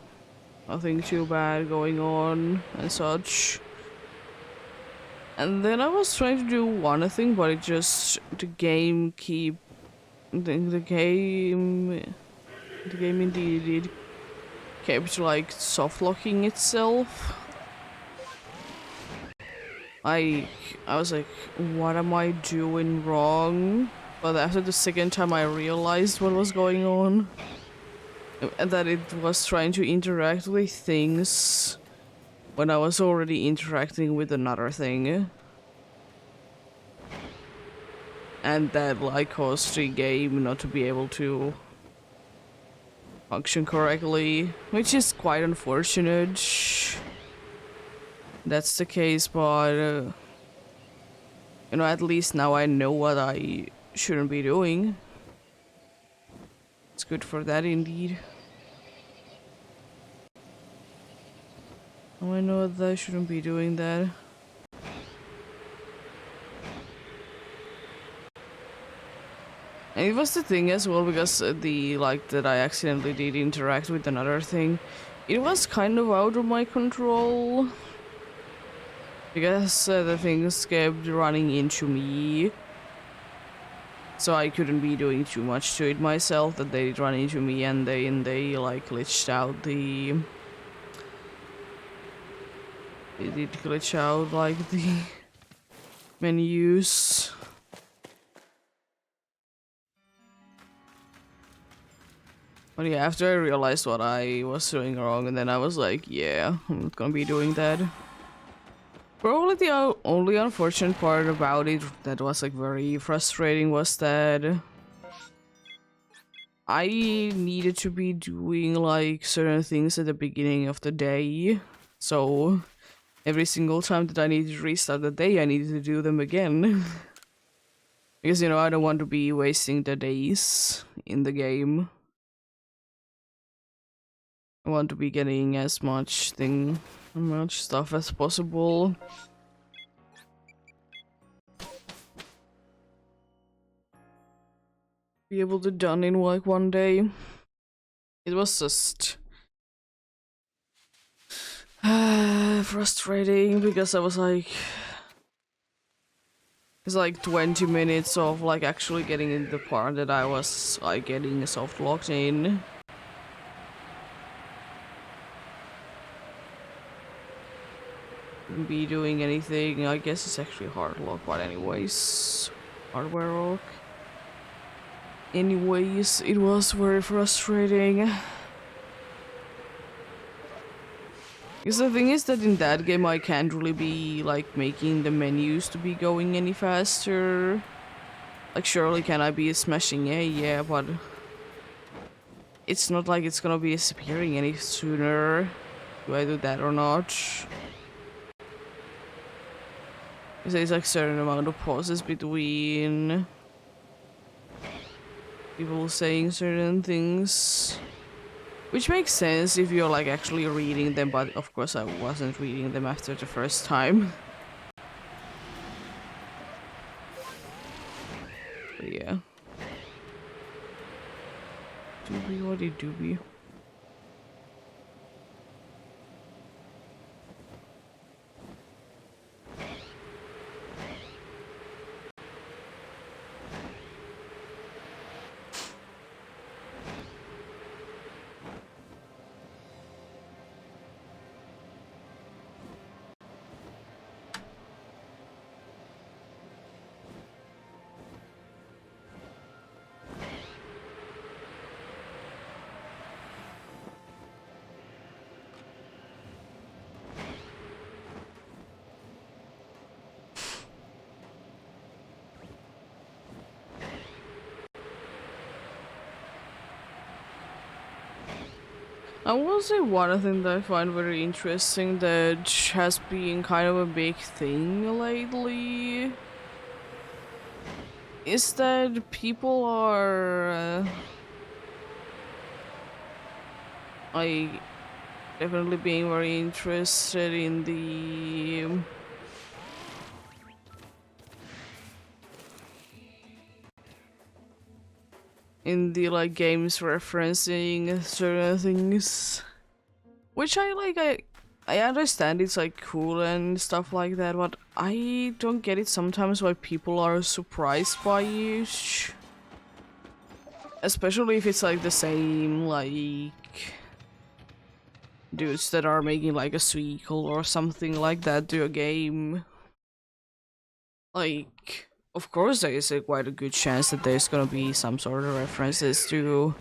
Nothing too bad going on and such. And then I was trying to do one thing, but it just, the game indeed it kept like soft locking itself. I was like, what am I doing wrong? But after the second time I realized what was going on. And that it was trying to interact with things when I was already interacting with another thing. And that like caused the game not to be able to function correctly, which is quite unfortunate. That's the case, but you know, at least now I know what I shouldn't be doing. It's good for that indeed. Now I know that I shouldn't be doing that. And it was the thing as well, because the like that I accidentally did interact with another thing. It was kind of out of my control. Because the things kept running into me. So I couldn't be doing too much to it myself, that they run into me and they like glitched out the... It did glitch out like the menus. But yeah, after I realized what I was doing wrong, and then I was like, yeah, I'm not gonna be doing that. Probably the only unfortunate part about it that was like very frustrating was that I needed to be doing like certain things at the beginning of the day. So every single time that I needed to restart the day, I needed to do them again. Because, you know, I don't want to be wasting the days in the game. I want to be getting as much stuff as possible. Be able to done in like one day. It was just frustrating because I was like, it's like 20 minutes of like actually getting in the part that I was like getting soft locked in. Couldn't be doing anything. I guess it's actually hard lock, but anyways, hardware lock. Anyways, it was very frustrating. Because the thing is that in that game I can't really be like making the menus to be going any faster. Like surely can I be smashing A? Yeah, but it's not like it's gonna be disappearing any sooner. Do I do that or not? Because there's like certain amount of pauses between people saying certain things. Which makes sense if you're like actually reading them, but of course I wasn't reading them after the first time. But yeah. Doobie, what did doobie? I will say one thing that I find very interesting that has been kind of a big thing lately is that people are like definitely being very interested in the like games referencing certain things, which I like. I understand it's like cool and stuff like that, but I don't get it sometimes why people are surprised by it, especially if it's like the same like dudes that are making like a sequel or something like that to a game. Like, of course there is a quite a good chance that there's gonna be some sort of references to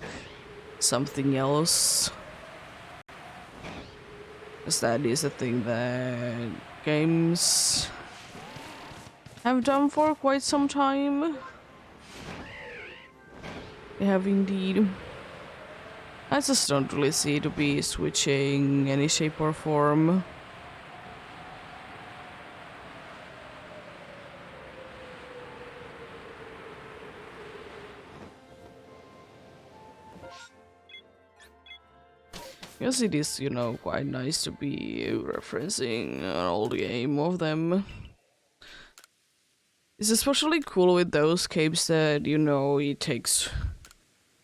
something else. Because that is a thing that games have done for quite some time. They have indeed. I just don't really see it to be switching any shape or form. Because it is, you know, quite nice to be referencing an old game of them. It's especially cool with those games that, you know, it takes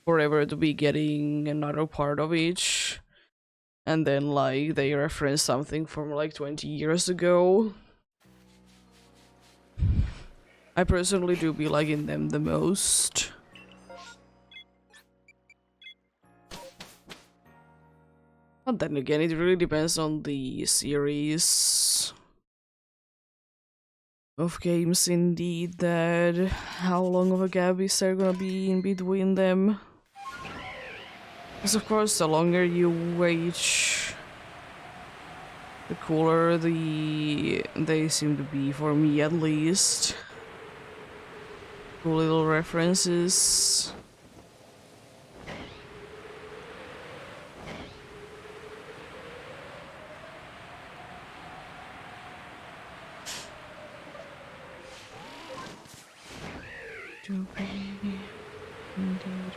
forever to be getting another part of each. And then, like, they reference something from like 20 years ago. I personally do be liking them the most. But then again, it really depends on the series of games indeed, that how long of a gap is there gonna be in between them. Because of course the longer you wait, the cooler they seem to be, for me at least. Cool little references. To be indeed.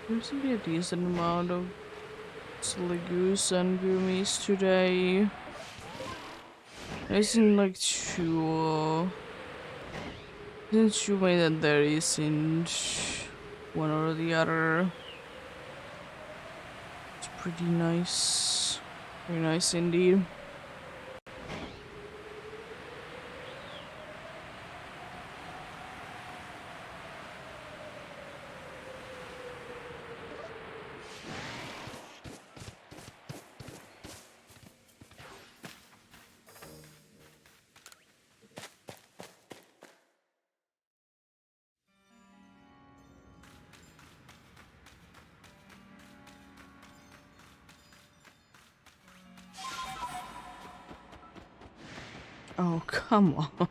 Seems to be a decent amount of silly goose and gummies today. There isn't like isn't too many that there isn't one or the other. It's pretty nice. Very nice indeed. Oh, come on.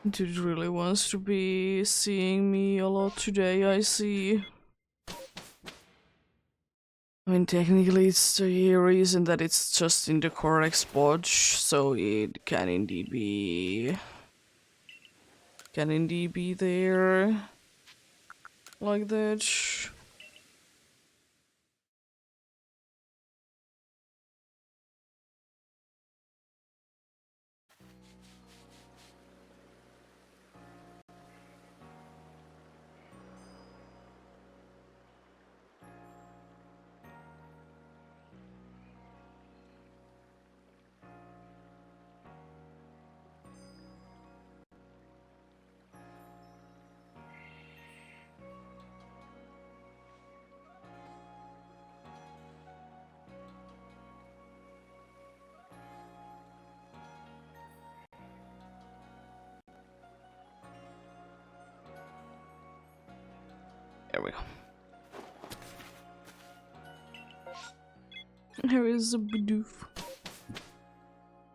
Dude really wants to be seeing me a lot today, I see. I mean, technically it's the reason that it's just in the correct spot, so it can indeed be can indeed be there like that. There we go. There is a bidoof.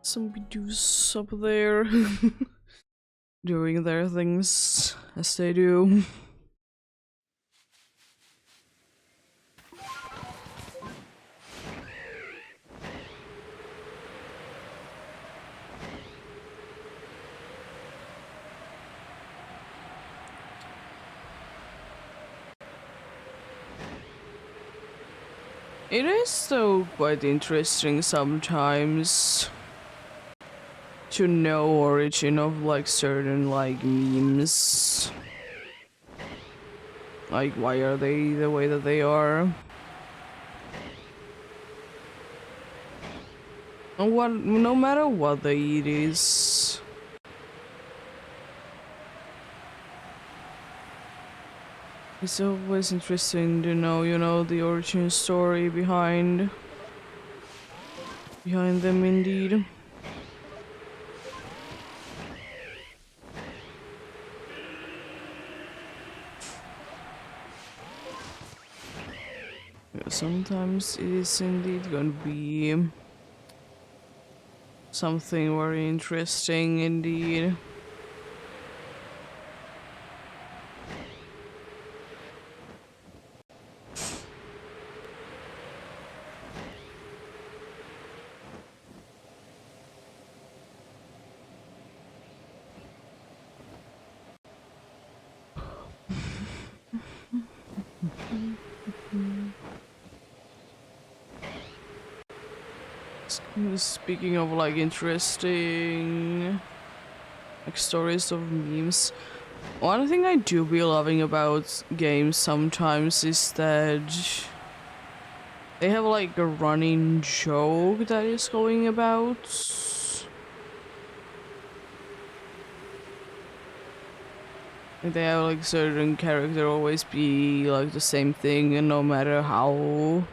Some bidoofs up there doing their things as they do. It is though quite interesting sometimes to know origin of like certain like memes. Like why are they the way that they are? And what, no matter what they eat is. It's always interesting to know, you know, the origin story behind them indeed. Yeah, sometimes it is indeed gonna be something very interesting indeed. Speaking of like interesting like stories of memes, one thing I do be loving about games sometimes is that they have like a running joke that is going about. Like they have like certain character always be like the same thing, and no matter how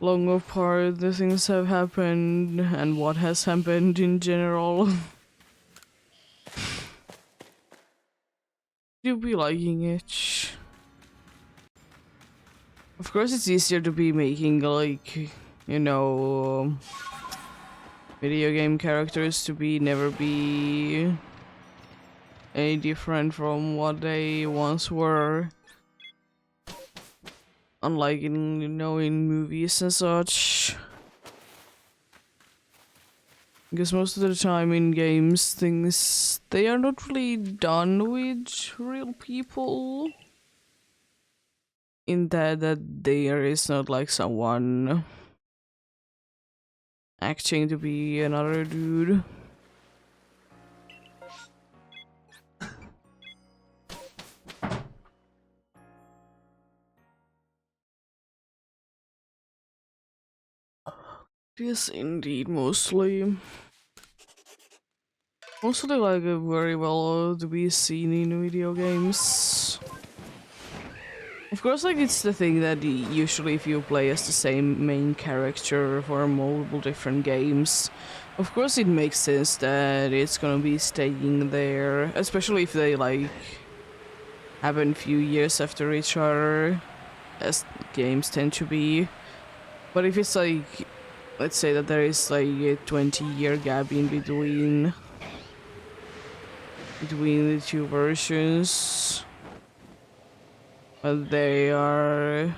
long apart the things have happened and what has happened in general. You'll be liking it. Of course it's easier to be making like, you know, video game characters to be never be any different from what they once were. Unlike in, you know, in movies and such. Because most of the time in games, things, they are not really done with real people. In that there is not like someone acting to be another dude. Yes, indeed, mostly. Mostly like very well to be seen in video games. Of course, like it's the thing that usually if you play as the same main character for multiple different games, of course it makes sense that it's gonna be staying there, especially if they like happen a few years after each other, as games tend to be. But if it's like, let's say that there is like a 20-year gap in between the two versions, but they are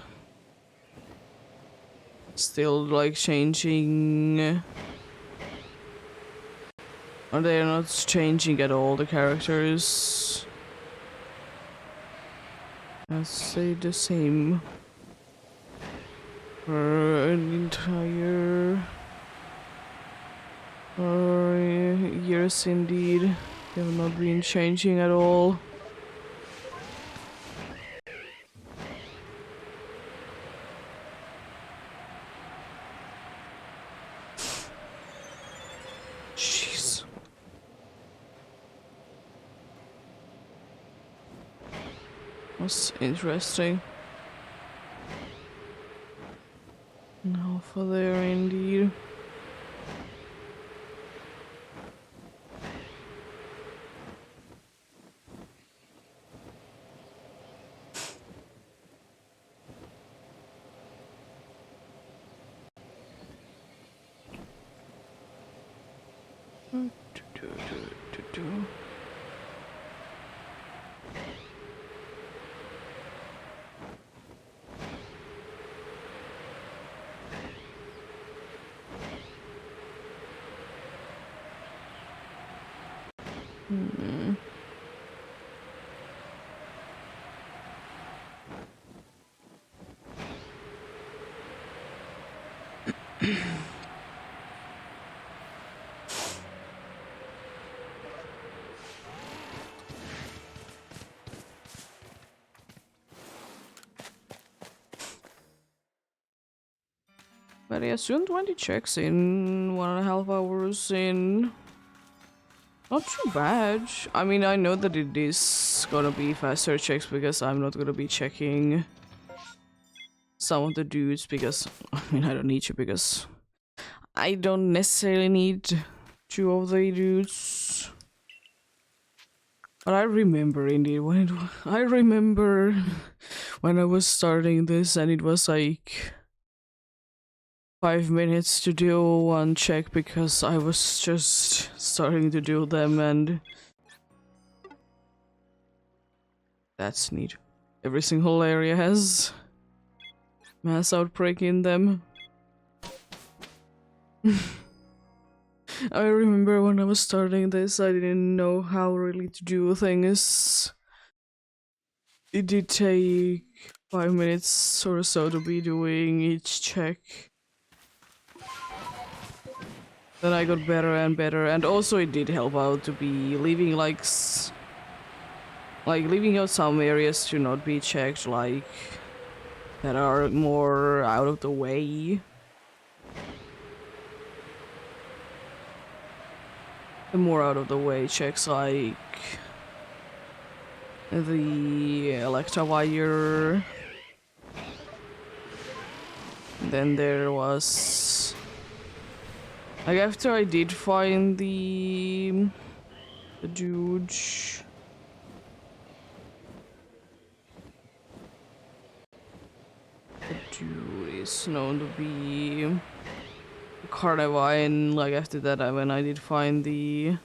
still like changing Are they not changing at all, the characters? I'd say the same for an entire years indeed. They have not been changing at all. Jeez. That's interesting. No, for there indeed. But yeah, soon 20 checks in 1.5 hours in. Not too bad. I mean, I know that it is gonna be faster checks because I'm not gonna be checking some of the dudes because, I mean, I don't need to because I don't necessarily need 2 of the dudes. But I remember indeed I remember when I was starting this and it was like 5 minutes to do one check because I was just starting to do them, and that's neat. Every single area has mass outbreak in them. I remember when I was starting this, I didn't know how really to do things. It did take 5 minutes or so to be doing each check. Then I got better and better, and also it did help out to be leaving like leaving out some areas to not be checked, like that are more out of the way. The more out of the way checks, like the Electra wire. Then there was, like, after I did find the dude. The dude is known to be Carnivine. Like after that, when I did find the,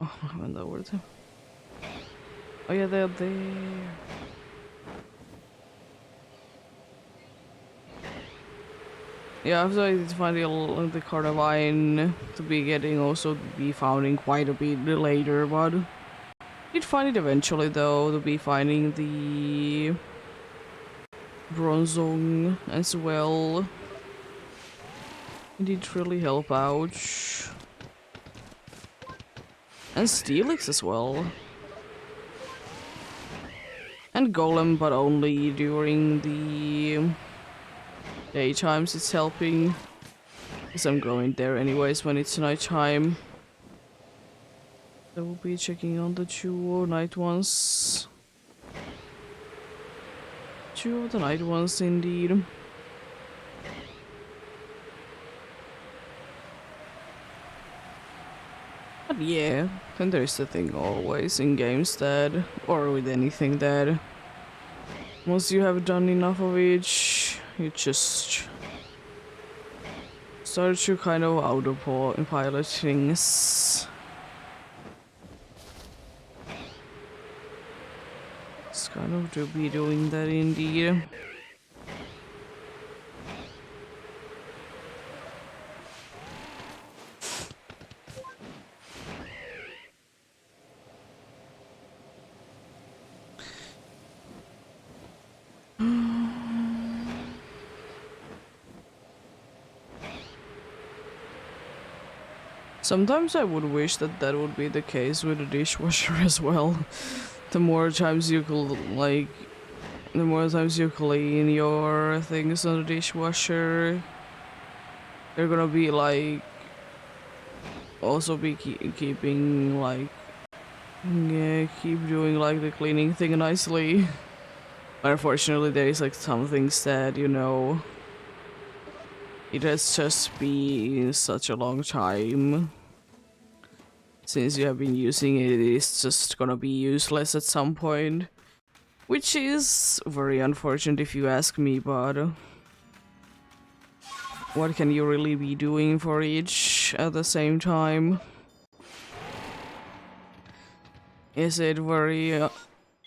oh, I went over them. Oh yeah, they're there. Yeah, after I did find the Carnivine to be getting also to be founding quite a bit later, but did find it eventually though, to be finding the Bronzong as well. It did really help out. And Steelix as well. And Golem, but only during the daytimes it's helping. Because I'm going there anyways when it's nighttime. I will be checking on the 2 night ones. 2 of the night ones indeed. But yeah, then there's the thing always in games that, or with anything that, once you have done enough of each, you just start to kind of autopilot things. It's kind of to be doing that indeed. Sometimes I would wish that that would be the case with the dishwasher as well. The more times you the more times you clean your things on the dishwasher, they're gonna be like also be keeping like yeah, keep doing like the cleaning thing nicely. But unfortunately, there is like some things that it has just been such a long time since you have been using it. It is just gonna be useless at some point, which is very unfortunate if you ask me. But what can you really be doing for each at the same time? Is it very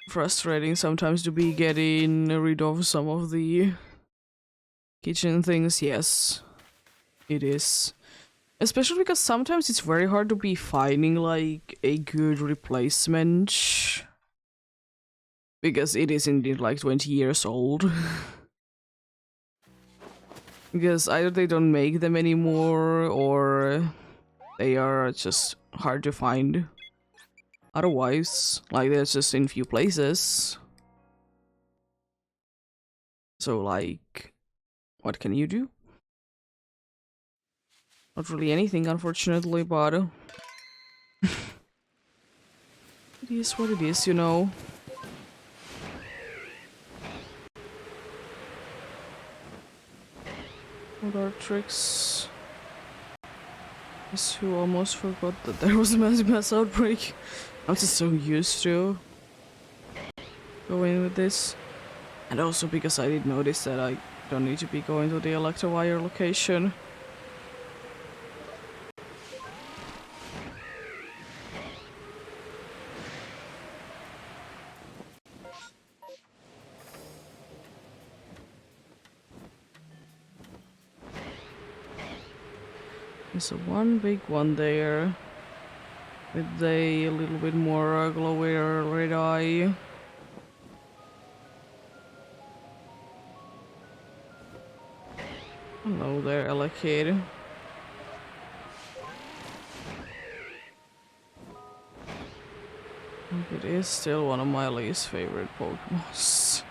frustrating sometimes to be getting rid of some of the kitchen things? Yes, it is. Especially because sometimes it's very hard to be finding like a good replacement. Because it is indeed like 20 years old. Because either they don't make them anymore or they are just hard to find. Otherwise, like they're just in few places. So like, what can you do? Not really anything, unfortunately, but it is what it is, you know. What are tricks? Yes, who almost forgot that there was a massive mass outbreak. I'm just so used to going with this. And also because I did notice that I don't need to be going to the Electivire location. There's a one big one there. With a little bit more glowy red eye. Hello there, alligator. It is still one of my least favorite Pokemons.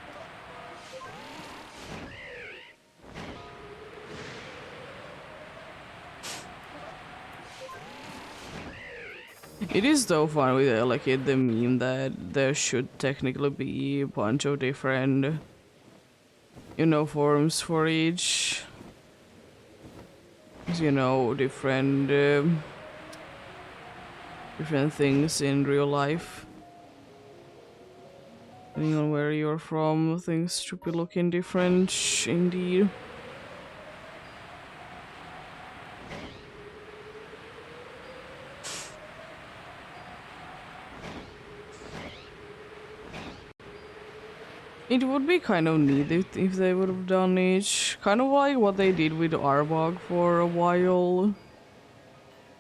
It is though fun with Alligator, the meme that there should technically be a bunch of different, forms for each. Different different things in real life. Depending on where you're from, things should be looking different, indeed. It would be kind of neat if they would have done each. Kind of like what they did with Arbok for a while.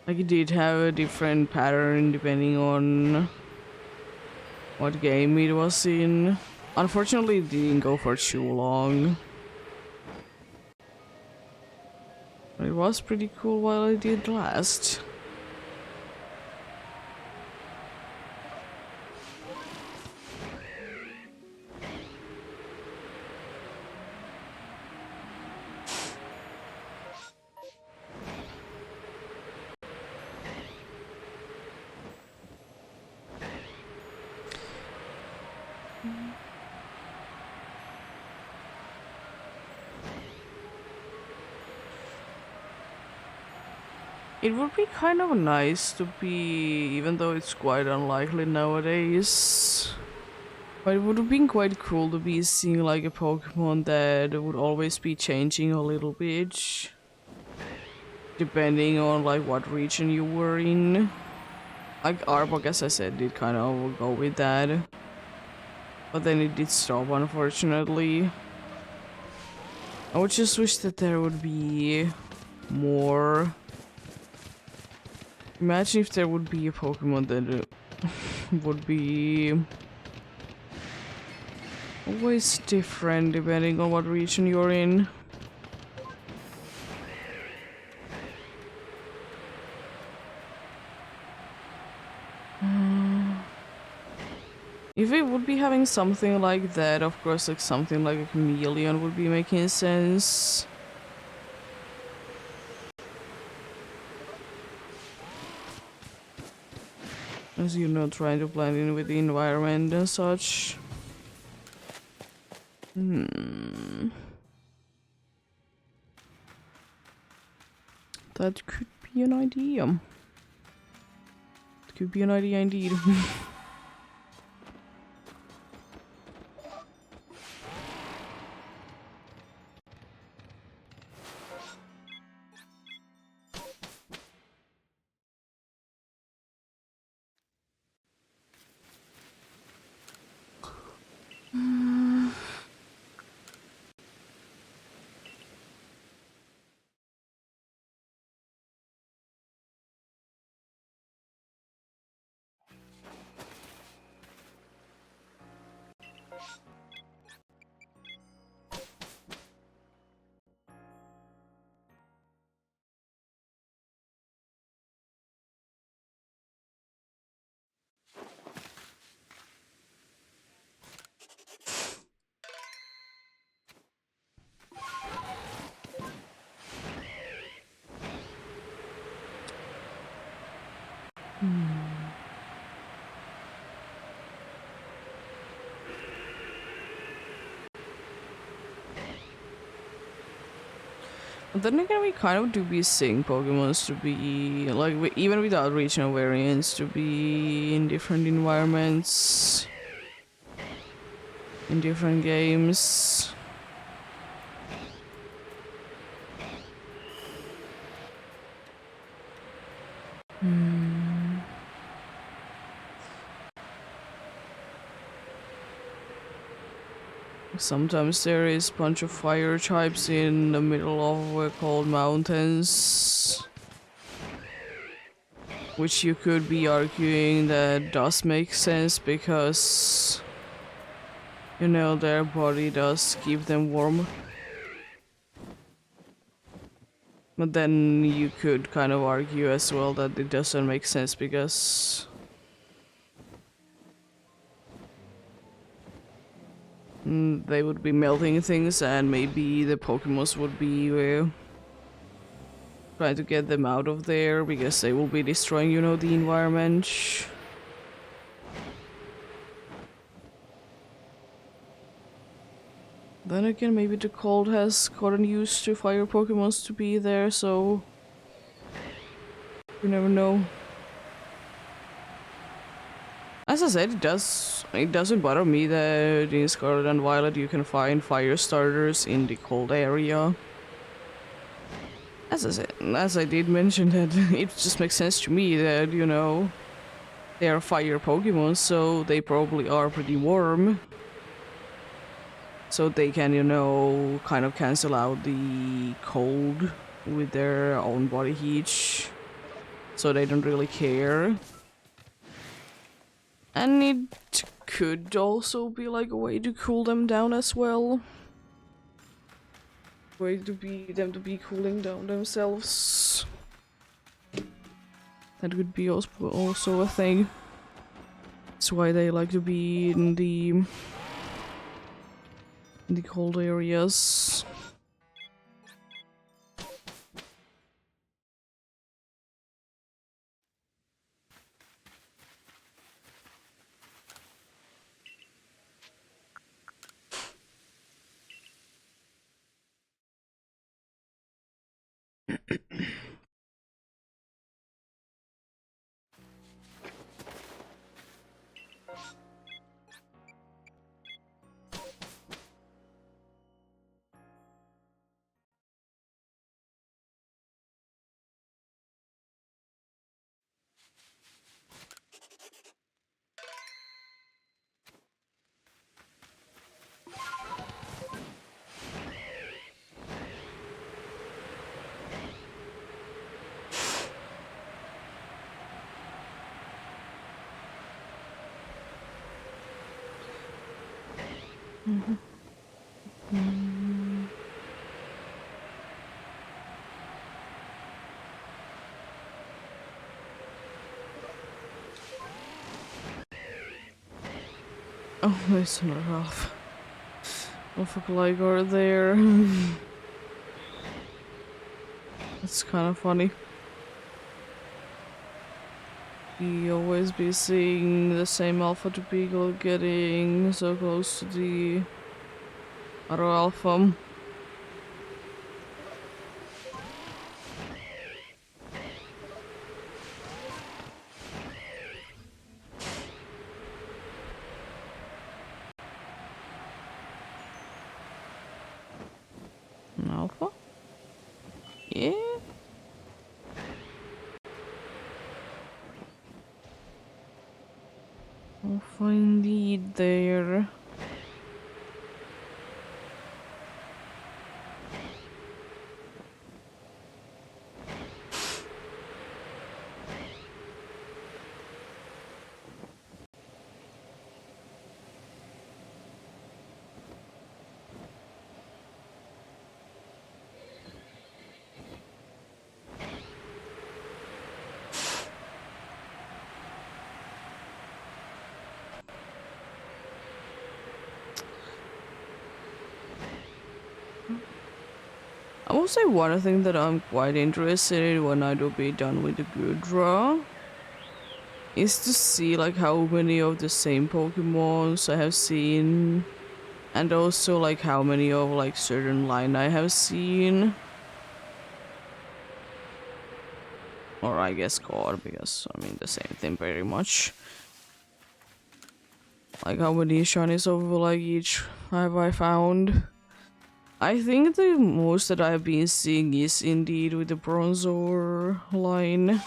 Like it did have a different pattern depending on what game it was in. Unfortunately, it didn't go for too long. But it was pretty cool while it did last. It would be kind of nice to be, even though it's quite unlikely nowadays, but it would have been quite cool to be seeing like a Pokemon that would always be changing a little bit, depending on like what region you were in. Like Arbok, as I said, did kind of go with that, but then it did stop, unfortunately. I would just wish that there would be more. Imagine if there would be a Pokemon that would be always different depending on what region you're in. having something like that, of course, like something like a chameleon would be making sense. As you know, trying to blend in with the environment and such. That could be an idea. It could be an idea indeed. But then again, we kind of do be seeing Pokemons to be, like, even without regional variants, to be in different environments, in different games. Sometimes there is a bunch of fire types in the middle of cold mountains, which you could be arguing that does make sense because, you know, their body does keep them warm. But then you could kind of argue as well that it doesn't make sense because they would be melting things and maybe the Pokemons would be trying to get them out of there because they will be destroying, you know, the environment. Then again, maybe the cold has gotten used to fire Pokemons to be there, so you never know. As I said, it doesn't bother me that in Scarlet and Violet you can find fire starters in the cold area. As I said, as I did mention that it just makes sense to me that, you know, they are fire Pokemon, so they probably are pretty warm. So they can, you know, kind of cancel out the cold with their own body heat. So they don't really care. And it could also be like a way to cool them down as well. Way to be them to be cooling down themselves. That could be also a thing. That's why they like to be in the cold areas. Oh, There's another alpha Gligar there. It's kind of funny. We always be seeing the same alpha to Beagle getting so close to the other alpha. An alpha? Yeah. Alpha indeed there. I will say one thing that I'm quite interested in when I do be done with the good draw is to see like how many of the same Pokemons I have seen, and also like how many of like certain line I have seen. Or I guess caught, because I mean the same thing pretty much. Like how many shinies of like each have I found? I think the most that I've been seeing is indeed with the Bronzor line.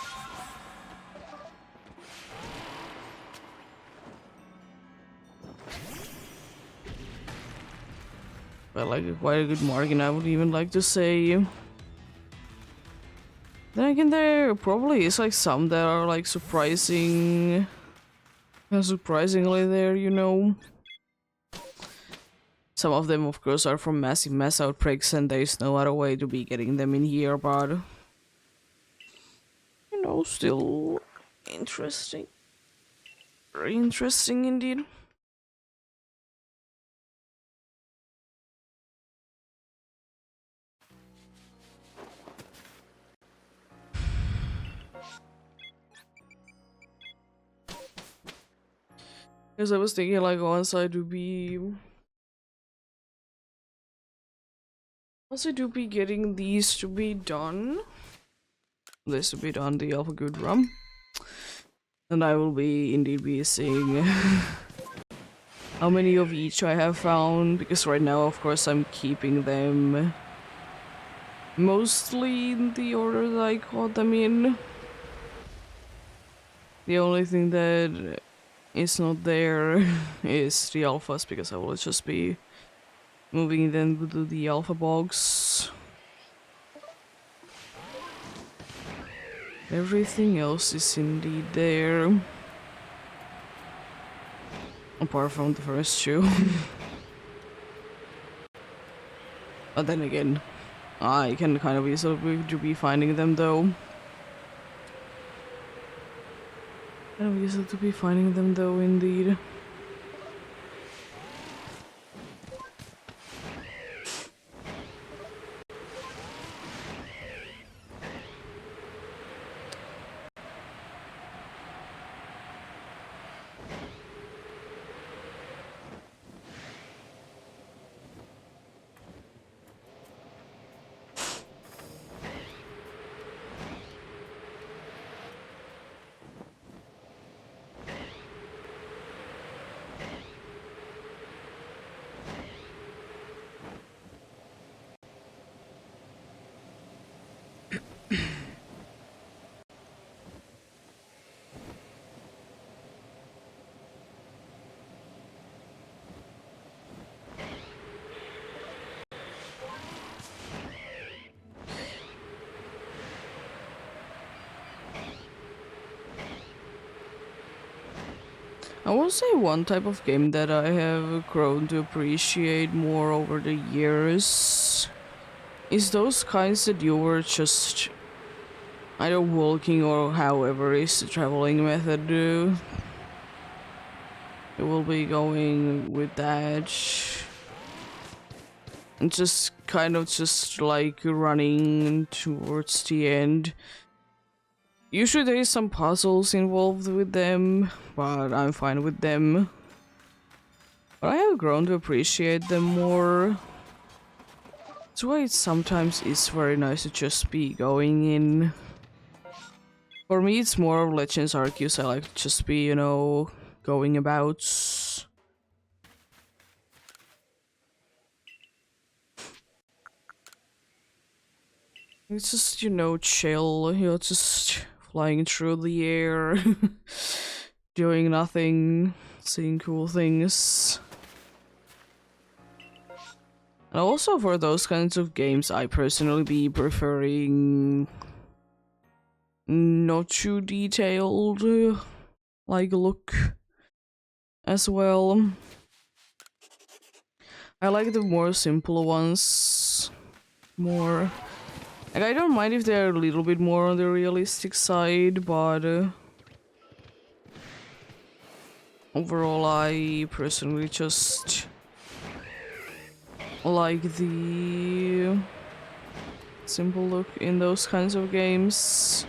But like quite a good margin, I would even like to say. Then again, there probably is like some that are like surprisingly there, you know. Some of them, of course, are from massive mass outbreaks, and there's no other way to be getting them in here, but you know, still interesting. Very interesting indeed. Because I was thinking, like, once I do be getting these to be done, this to be done, the Alpha Good Rum, and I will be indeed be seeing how many of each I have found, because right now, of course, I'm keeping them mostly in the order that I caught them in. The only thing that is not there is the alphas, because I will just be moving them to the alpha box. Everything else is indeed there. Apart from the first two. But then again, I can kind of easily be finding them though. Indeed. I will say one type of game that I have grown to appreciate more over the years is those kinds that you were just either walking or however is the traveling method. it will be going with that. And just kind of just like running towards the end. Usually there is some puzzles involved with them, but I'm fine with them. But I have grown to appreciate them more. That's why it sometimes is very nice to just be going in. For me, it's more of Legends Arceus. I like to just be, you know, going about. It's just, you know, chill. You're just flying through the air, doing nothing, seeing cool things. And also for those kinds of games, I personally be preferring not too detailed, like look as well. I like the more simple ones more. Like, I don't mind if they're a little bit more on the realistic side, but overall I personally just like the simple look in those kinds of games.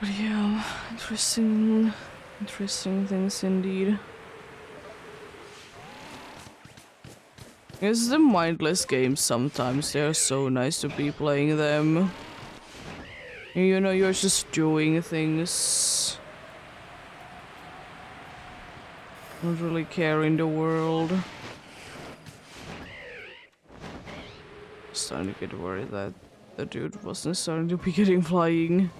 But yeah, interesting things indeed. It's the mindless games sometimes, they're so nice to be playing them. You know, you're just doing things. Don't really care in the world. Starting to get worried that the dude wasn't starting to be getting flying.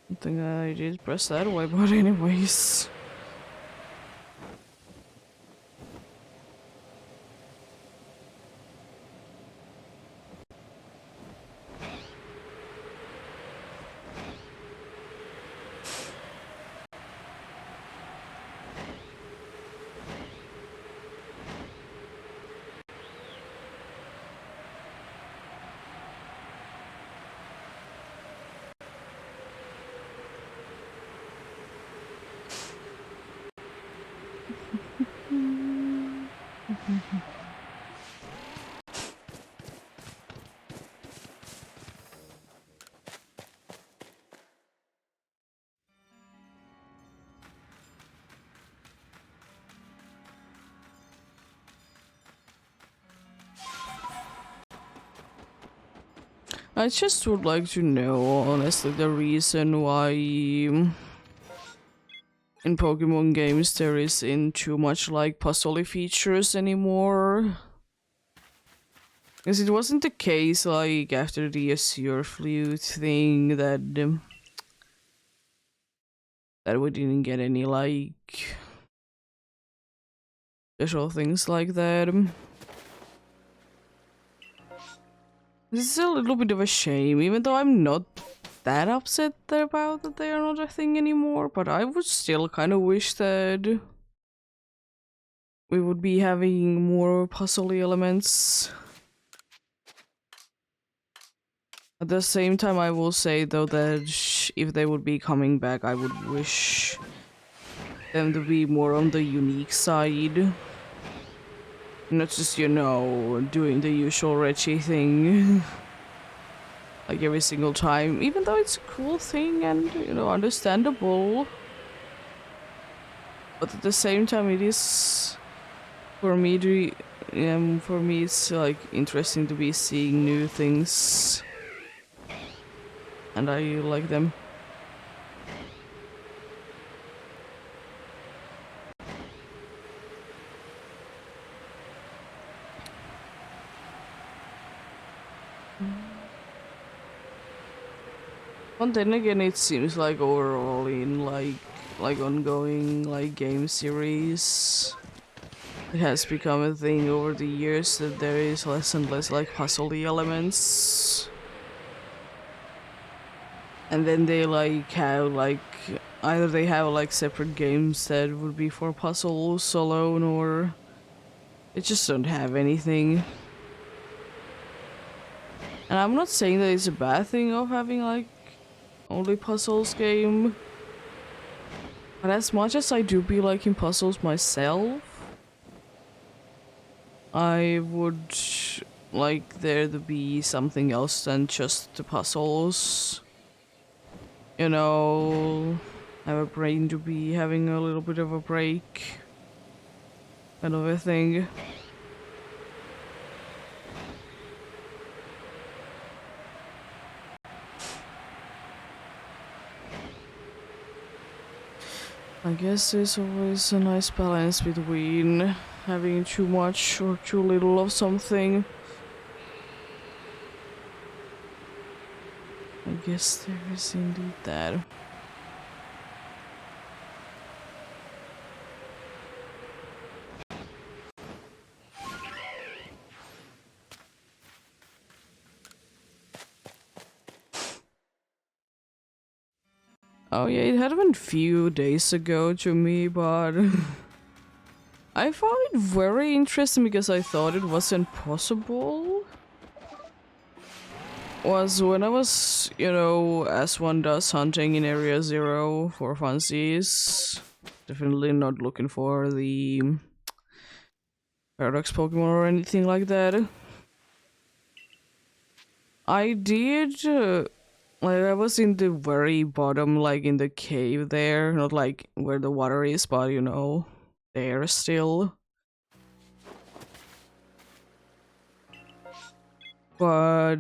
I think I did press that away, but anyways. I just would like to know, honestly, the reason why in Pokemon games there isn't too much like puzzle features anymore. Because it wasn't the case like after the Azure Flute thing that we didn't get any like special things like that. This is a little bit of a shame, even though I'm not that upset about that they are not a thing anymore, but I would still kind of wish that we would be having more puzzle elements. At the same time, I will say though that if they would be coming back, I would wish them to be more on the unique side. Not just, you know, doing the usual Reggie thing. Like every single time. Even though it's a cool thing and, you know, understandable. But at the same time, it is... For me, it's like interesting to be seeing new things. And I like them. But then again, it seems like overall in like ongoing like game series, it has become a thing over the years that there is less and less like puzzly elements. And then they like have like either they have like separate games that would be for puzzles alone, or they just don't have anything. And I'm not saying that it's a bad thing of having like only puzzles game. But as much as I do be liking puzzles myself, I would like there to be something else than just the puzzles. You know, have a brain to be having a little bit of a break. Kind of a thing. I guess there's always a nice balance between having too much or too little of something. I guess there is indeed that. Oh yeah, it happened a few days ago to me, but I found it very interesting because I thought it wasn't possible. Was when I was, you know, as one does, hunting in Area Zero for funsies. Definitely not looking for the Paradox Pokemon or anything like that. I did, like, I was in the very bottom, like in the cave there, not like where the water is, but you know, there still. But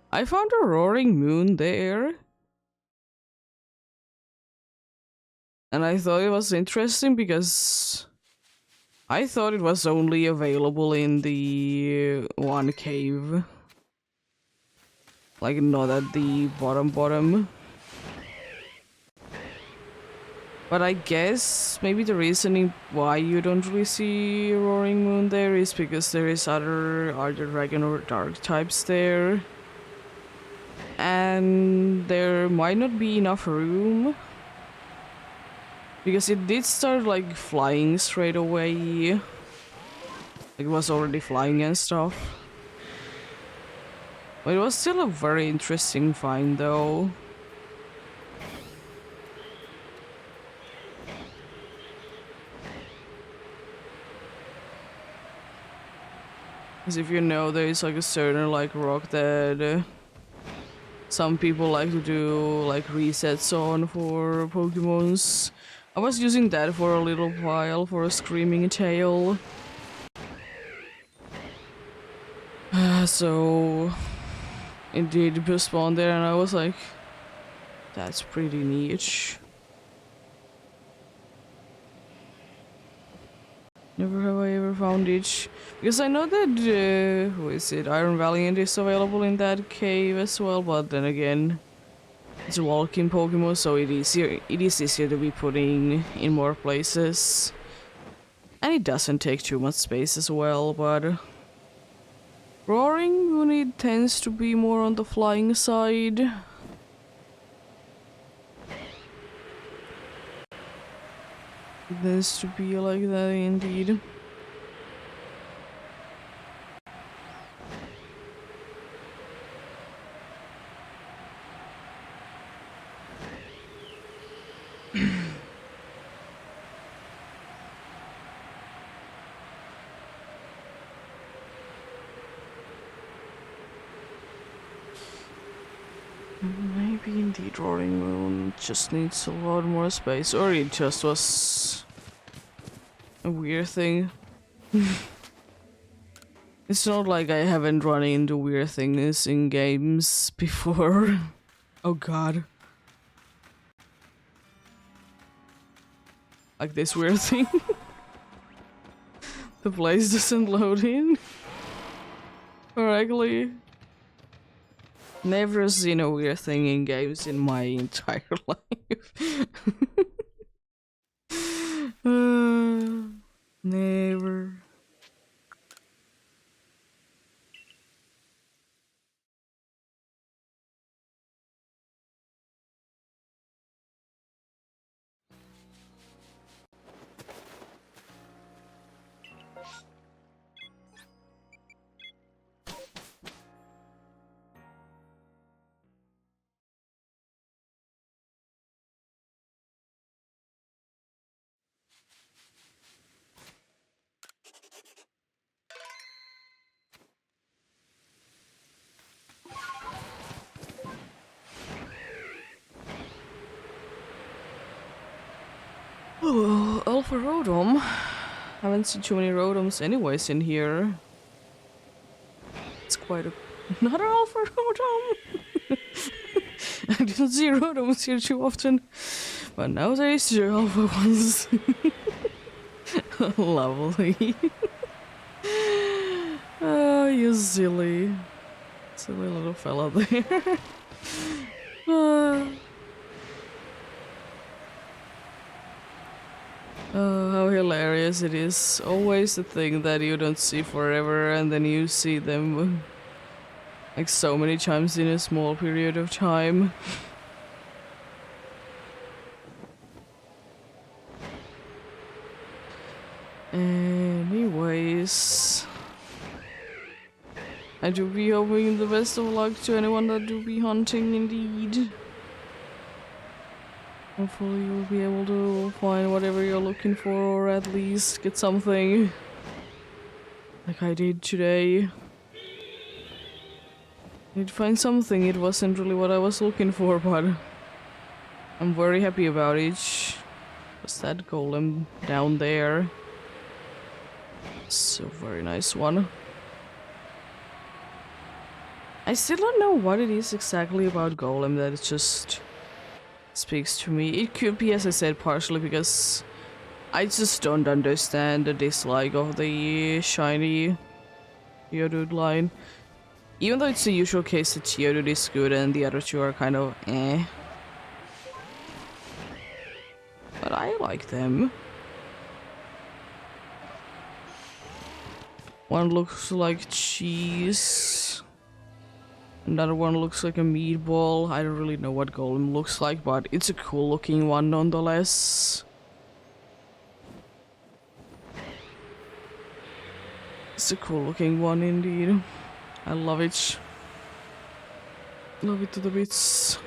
I found a roaring moon there. And I thought it was interesting because I thought it was only available in the one cave. Like not at the bottom. But I guess maybe the reasoning why you don't really see roaring moon there is because there is other dragon or dark types there. And there might not be enough room. Because it did start like flying straight away. It was already flying and stuff. But it was still a very interesting find though. Because if you know, there is like a certain like rock that some people like to do like resets on for Pokemons. I was using that for a little while for a Screaming Tail. So it did spawn there and I was like, that's pretty niche. Never have I ever found it. Because I know that, who is it? Iron Valiant is available in that cave as well, but then again, it's a walking Pokemon, so it is easier to be putting in more places. And it doesn't take too much space as well, but Roaring Moon tends to be more on the flying side. It tends to be like that indeed. Maybe indeed Roaring Moon just needs a lot more space, or it just was a weird thing. It's not like I haven't run into weird things in games before. Oh god. Like this weird thing. The place doesn't load in correctly. Never seen a weird thing in games in my entire life. Never. Oh, Alpha Rodom. Haven't seen too many Rodoms anyways in here. It's quite a... Another Alpha Rodom! I didn't see Rodoms here too often. But now there is two Alpha ones. Lovely. Oh, you silly. Silly little fella there. Oh, how hilarious it is. Always the thing that you don't see forever and then you see them like so many times in a small period of time. Anyways, I do be hoping the best of luck to anyone that do be hunting indeed. Hopefully you'll be able to find whatever you're looking for or at least get something. Like I did today. I did find something, it wasn't really what I was looking for, but I'm very happy about it. What's that golem down there? It's a very nice one. I still don't know what it is exactly about golem that it just speaks to me. It could be, as I said, partially because I just don't understand the dislike of the shiny Geodude line. Even though it's the usual case that Geodude is good and the other two are kind of eh. But I like them. One looks like cheese. Another one looks like a meatball. I don't really know what golem looks like, but it's a cool looking one nonetheless. It's a cool looking one indeed. I love it. Love it to the bits.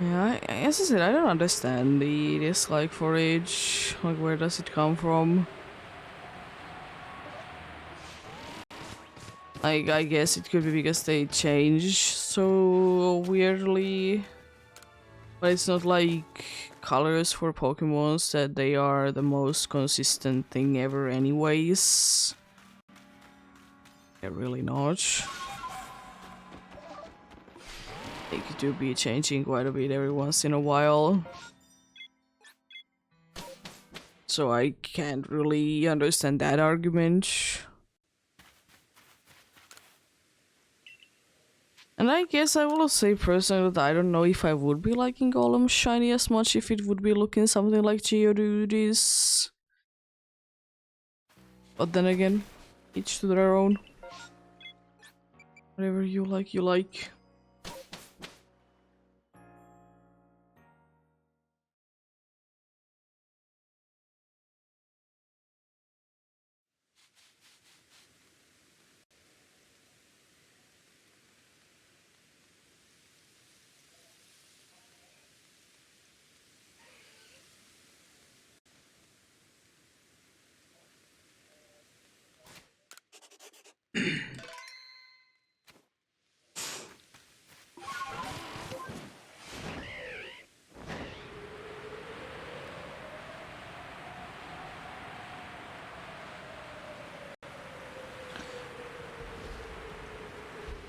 Yeah, as I said, I don't understand the dislike for age. Like, where does it come from? Like, I guess it could be because they change so weirdly. But it's not like colors for Pokemons that they are the most consistent thing ever anyways. They're really not. They do be changing quite a bit every once in a while. So I can't really understand that argument. And I guess I will say personally that I don't know if I would be liking Golem Shiny as much if it would be looking something like Geodude is. But then again, each to their own. Whatever you like, you like.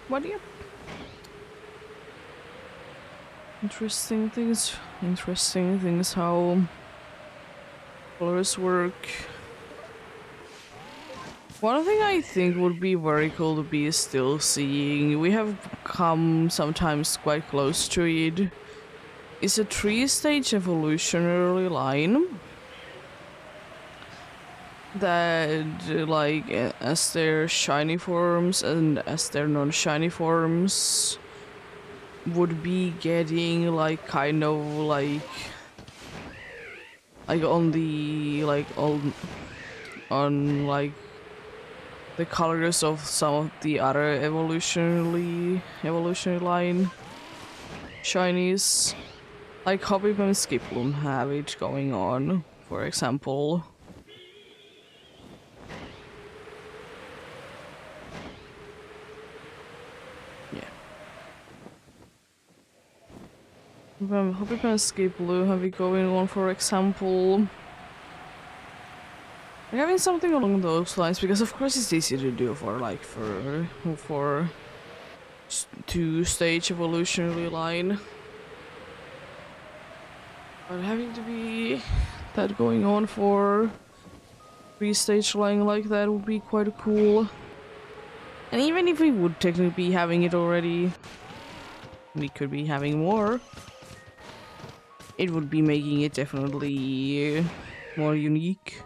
What do you... Interesting things how colors work. One thing I think would be very cool to be still seeing, we have come sometimes quite close to it, is a 3-stage evolutionary line that, like, as their shiny forms and as their non-shiny forms would be getting, like, kind of, like on the, like, on like, the colors of some of the other evolutionary line shinies. Like Hoppip and Skiploom have it going on, for example. Yeah. Hoppip and Skiploom have it going on, for example. Like having something along those lines, because of course it's easy to do for like for 2-stage evolutionary line. But having to be that going on for 3-stage line like that would be quite cool. And even if we would technically be having it already, we could be having more. It would be making it definitely more unique.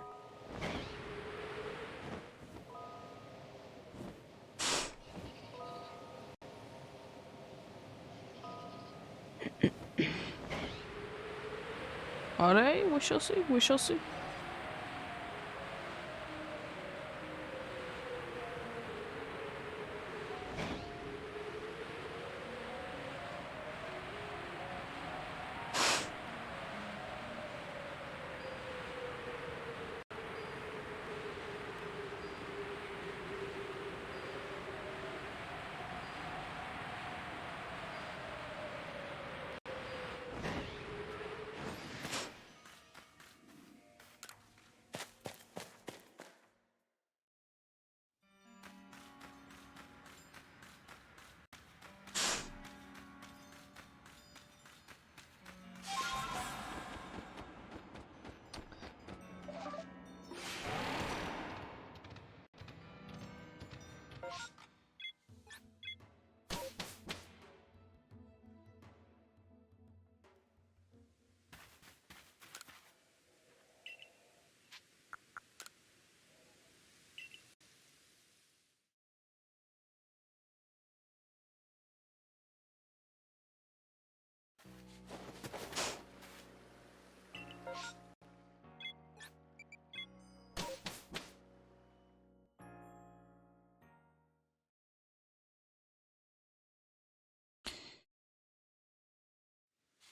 Are they? We shall see. We shall see.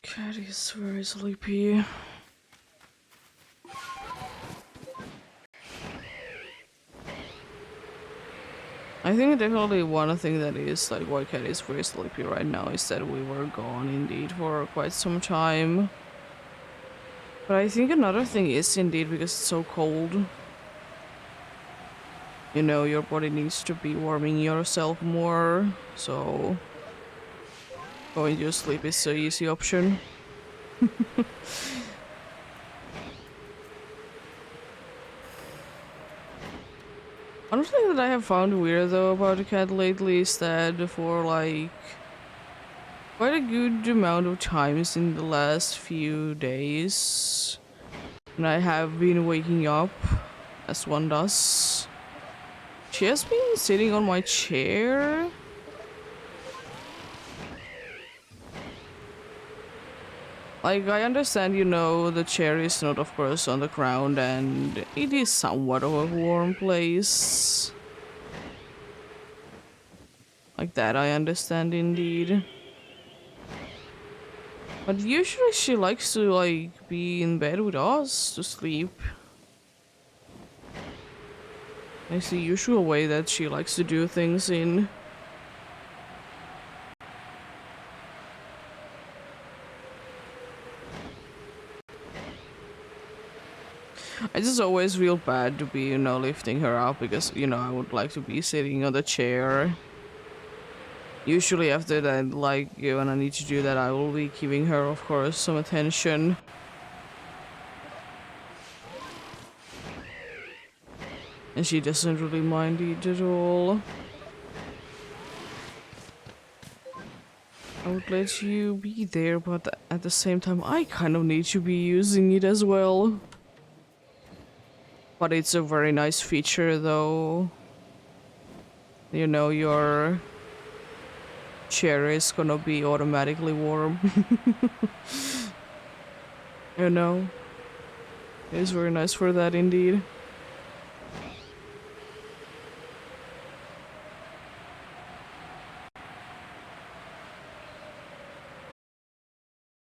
Cat is very sleepy. I think definitely one thing that is like why Cat is very sleepy right now is that we were gone indeed for quite some time. But I think another thing is indeed because it's so cold. You know, your body needs to be warming yourself more, so going to sleep is an easy option. One thing that I have found weird though about the cat lately is that for like quite a good amount of times in the last few days, when I have been waking up, as one does, she has been sitting on my chair. Like, I understand, you know, the chair is not, of course, on the ground, and it is somewhat of a warm place. Like that, I understand indeed. But usually she likes to, like, be in bed with us to sleep. It's the usual way that she likes to do things in. I just always feel bad to be, you know, lifting her up because, you know, I would like to be sitting on the chair. Usually after that, like, when I need to do that, I will be giving her, of course, some attention. And she doesn't really mind it at all. I would let you be there, but at the same time, I kind of need to be using it as well. But it's a very nice feature, though. You know, your chair is gonna be automatically warm. You know? It's very nice for that, indeed.